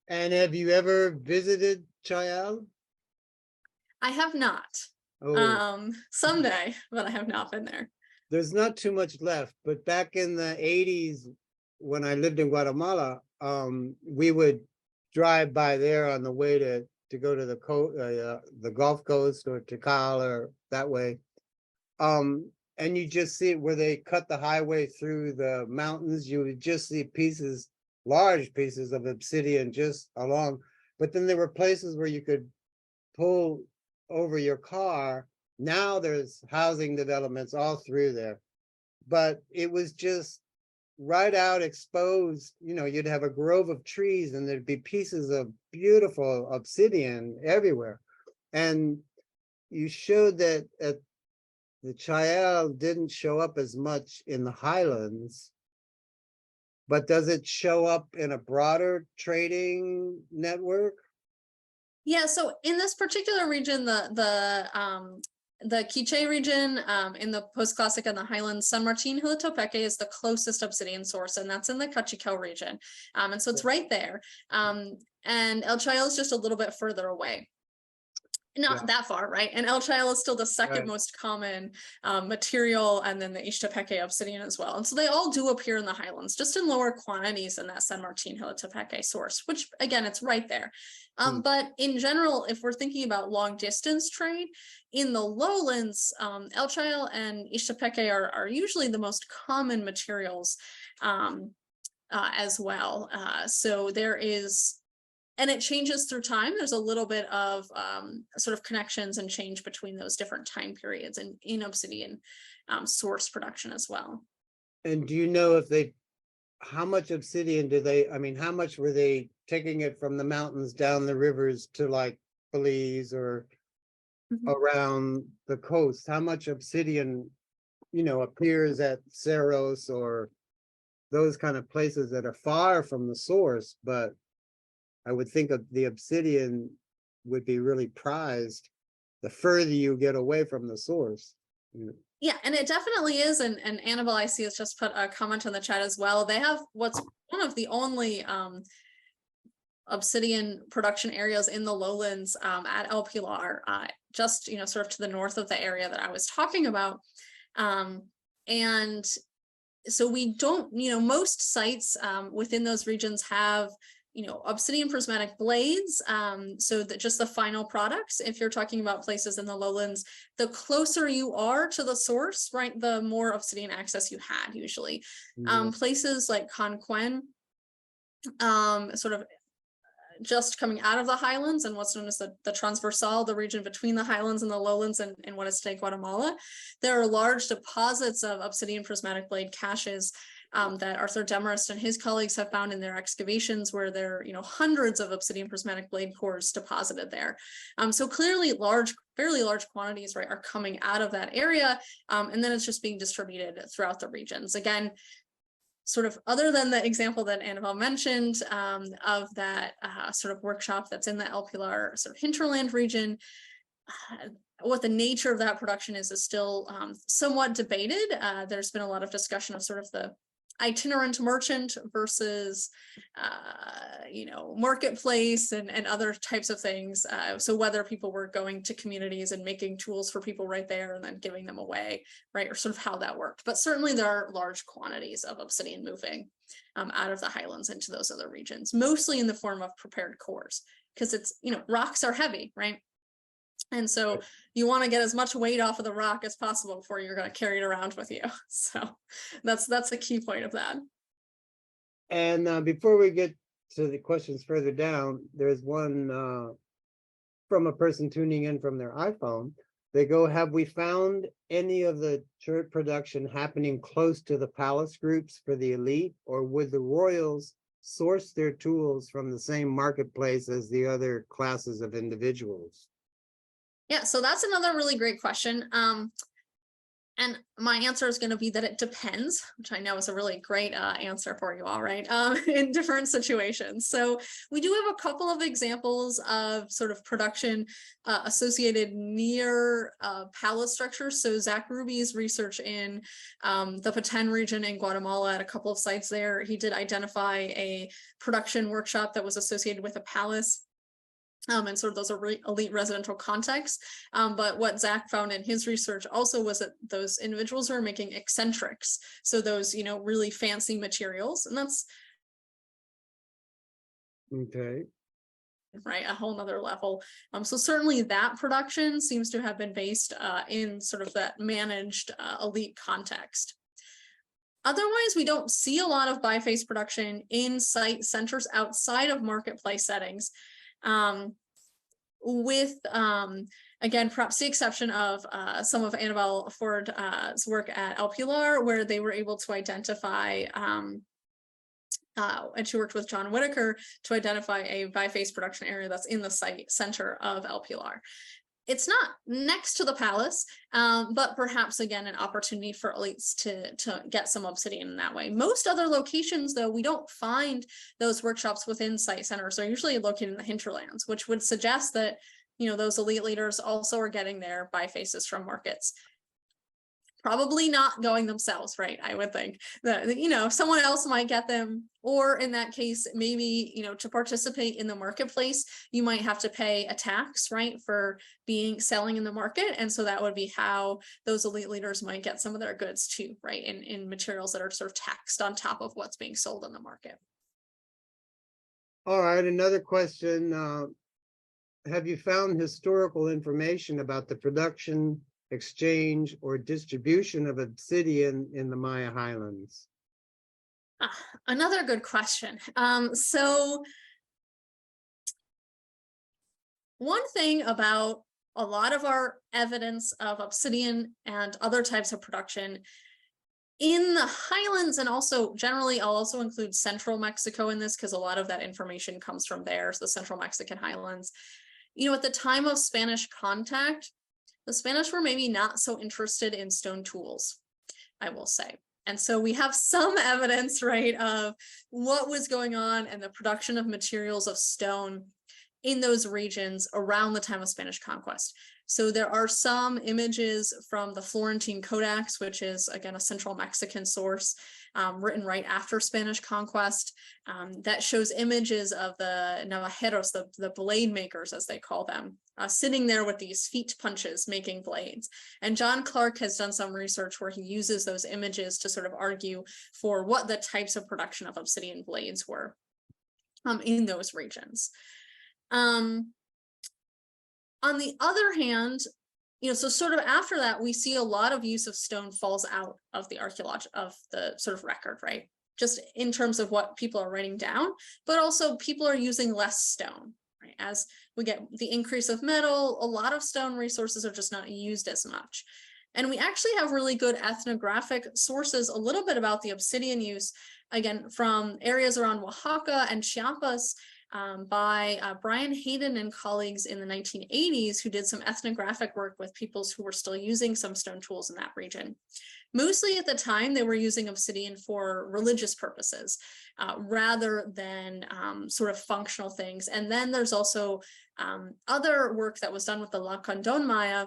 A: have you ever visited Chayal?
B: I have not.
A: Oh,
B: Someday, but I have not been there.
A: there's not too much left, but back in the 80s, when I lived in Guatemala, we would drive by there on the way to go to the Gulf Coast or Tikal or that way. And you just see where they cut the highway through the mountains, you would just see large pieces of obsidian just along. But then there were places where you could pull over your car. Now there's housing developments all through there, but it was just right out exposed. You'd have a grove of trees and there'd be pieces of beautiful obsidian everywhere. And you showed that at the Chayal didn't show up as much in the highlands, but does it show up in a broader trading network?
B: Yeah, so in this particular region, the Quiche region, in the Postclassic and the highlands, San Martin Hilotopeke is the closest obsidian source, and that's in the Cachiquel region. And so it's right there. And El Chayal is just a little bit further away. Not that far, right? And El Chayal is still the second most common material, and then the Ixtepec obsidian as well. And so they all do appear in the highlands, just in lower quantities than that San Martin Hilotopeke source, which again, it's right there. But in general, if we're thinking about long distance trade, in the lowlands, El Chayal and Ixtepec are usually the most common materials as well. So there is, and it changes through time. There's a little bit of sort of connections and change between those different time periods and in obsidian source production as well.
A: And do you know how much obsidian how much were they taking it from the mountains down the rivers to like Belize or around the coast? How much obsidian, appears at Cerros or those kind of places that are far from the source, but I would think of the obsidian would be really prized the further you get away from the source.
B: Yeah, and it definitely is. And Annabelle, I see, has just put a comment in the chat as well. They have what's one of the only obsidian production areas in the lowlands at El Pilar, just, sort of to the north of the area that I was talking about. And so we don't, most sites within those regions have obsidian prismatic blades, so that just the final products. If you're talking about places in the lowlands, the closer you are to the source, right, the more obsidian access you had usually. Places like Conquén, sort of just coming out of the highlands and what's known as the transversal, the region between the highlands and the lowlands and what is today Guatemala, there are large deposits of obsidian prismatic blade caches that Arthur Demarest and his colleagues have found in their excavations, where there are, hundreds of obsidian prismatic blade cores deposited there. So clearly fairly large quantities, right, are coming out of that area. And then it's just being distributed throughout the regions. Again, sort of other than the example that Annabelle mentioned of that sort of workshop that's in the El Pilar sort of hinterland region, what the nature of that production is still somewhat debated. There's been a lot of discussion of sort of the itinerant merchant versus marketplace and other types of things. So whether people were going to communities and making tools for people right there and then giving them away, right, or sort of how that worked. But certainly there are large quantities of obsidian moving out of the highlands into those other regions, mostly in the form of prepared cores, because it's, rocks are heavy, right? And so you want to get as much weight off of the rock as possible before you're going to carry it around with you. So that's a key point of that.
A: And before we get to the questions further down, there's one from a person tuning in from their iPhone. They go, have we found any of the chert production happening close to the palace groups for the elite, or would the royals source their tools from the same marketplace as the other classes of individuals?
B: Yeah, so that's another really great question. And my answer is going to be that it depends, which I know is a really great answer for you all, right? In different situations. So we do have a couple of examples of sort of production associated near palace structures. So Zach Ruby's research in the Petén region in Guatemala at a couple of sites there, he did identify a production workshop that was associated with a palace. And sort of those are elite residential contexts. But what Zach found in his research also was that those individuals were making eccentrics. So those, really fancy materials, and that's
A: okay,
B: right, a whole nother level. So certainly that production seems to have been based in sort of that managed elite context. Otherwise, we don't see a lot of biface production in site centers outside of marketplace settings. With again, perhaps the exception of some of Annabelle Ford's work at El Pilar, where they were able to identify, and she worked with John Whitaker to identify a biface production area that's in the site center of El Pilar. It's not next to the palace, but perhaps, again, an opportunity for elites to get some obsidian in that way. Most other locations, though, we don't find those workshops within site centers. They're usually located in the hinterlands, which would suggest that, those elite leaders also are getting their bifaces from markets. Probably not going themselves, right? I would think that, someone else might get them, or in that case, maybe, to participate in the marketplace, you might have to pay a tax, right, for selling in the market. And so that would be how those elite leaders might get some of their goods too, right, in materials that are sort of taxed on top of what's being sold in the market.
A: All right, another question. Have you found historical information about the production, exchange, or distribution of obsidian in the Maya highlands?
B: Another good question. So one thing about a lot of our evidence of obsidian and other types of production in the highlands, and also generally, I'll also include central Mexico in this because a lot of that information comes from there, so the central Mexican highlands. At the time of Spanish contact, the Spanish were maybe not so interested in stone tools, I will say. And so we have some evidence, right, of what was going on and the production of materials of stone in those regions around the time of Spanish conquest. So there are some images from the Florentine Codex, which is, again, a central Mexican source written right after Spanish conquest, that shows images of the navajeros, the blade makers, as they call them, sitting there with these feet punches making blades. And John Clark has done some research where he uses those images to sort of argue for what the types of production of obsidian blades were in those regions. On the other hand, so sort of after that, we see a lot of use of stone falls out of the the sort of record, right? Just in terms of what people are writing down, but also people are using less stone, right? As we get the increase of metal, a lot of stone resources are just not used as much. And we actually have really good ethnographic sources, a little bit about the obsidian use, again, from areas around Oaxaca and Chiapas, by Brian Hayden and colleagues in the 1980s, who did some ethnographic work with peoples who were still using some stone tools in that region. Mostly at the time, they were using obsidian for religious purposes rather than sort of functional things. And then there's also other work that was done with the Lacandon Maya,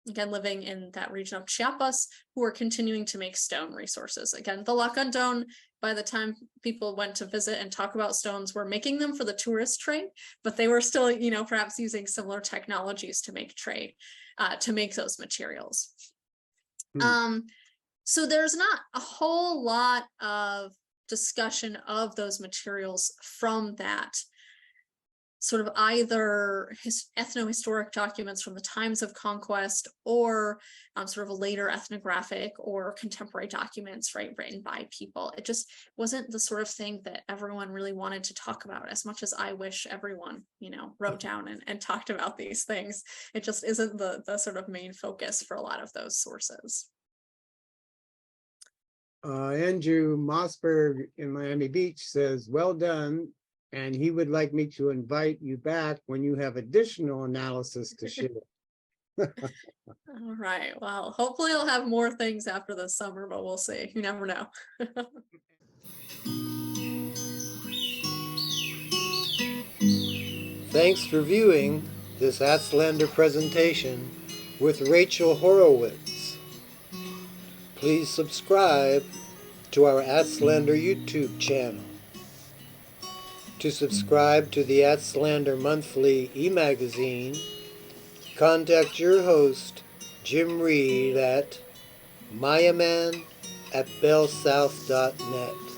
B: again, living in that region of Chiapas, who are continuing to make stone resources. Again, the Lacandon, by the time people went to visit and talk about stones, were making them for the tourist trade, but they were still, perhaps using similar technologies to make those materials. So there's not a whole lot of discussion of those materials from that sort of either ethno-historic documents from the times of conquest, or sort of later ethnographic or contemporary documents, right, written by people. It just wasn't the sort of thing that everyone really wanted to talk about, as much as I wish everyone, wrote down and talked about these things. It just isn't the sort of main focus for a lot of those sources.
A: Andrew Mossberg in Miami Beach says, well done. And he would like me to invite you back when you have additional analysis to share.
B: All right. Well, hopefully I'll have more things after the summer, but we'll see. You never know.
A: Thanks for viewing this Aztlander presentation with Rachel Horowitz. Please subscribe to our Aztlander YouTube channel. To subscribe to the Aztlander Monthly e-magazine, contact your host, Jim Reed, at mayaman@bellsouth.net.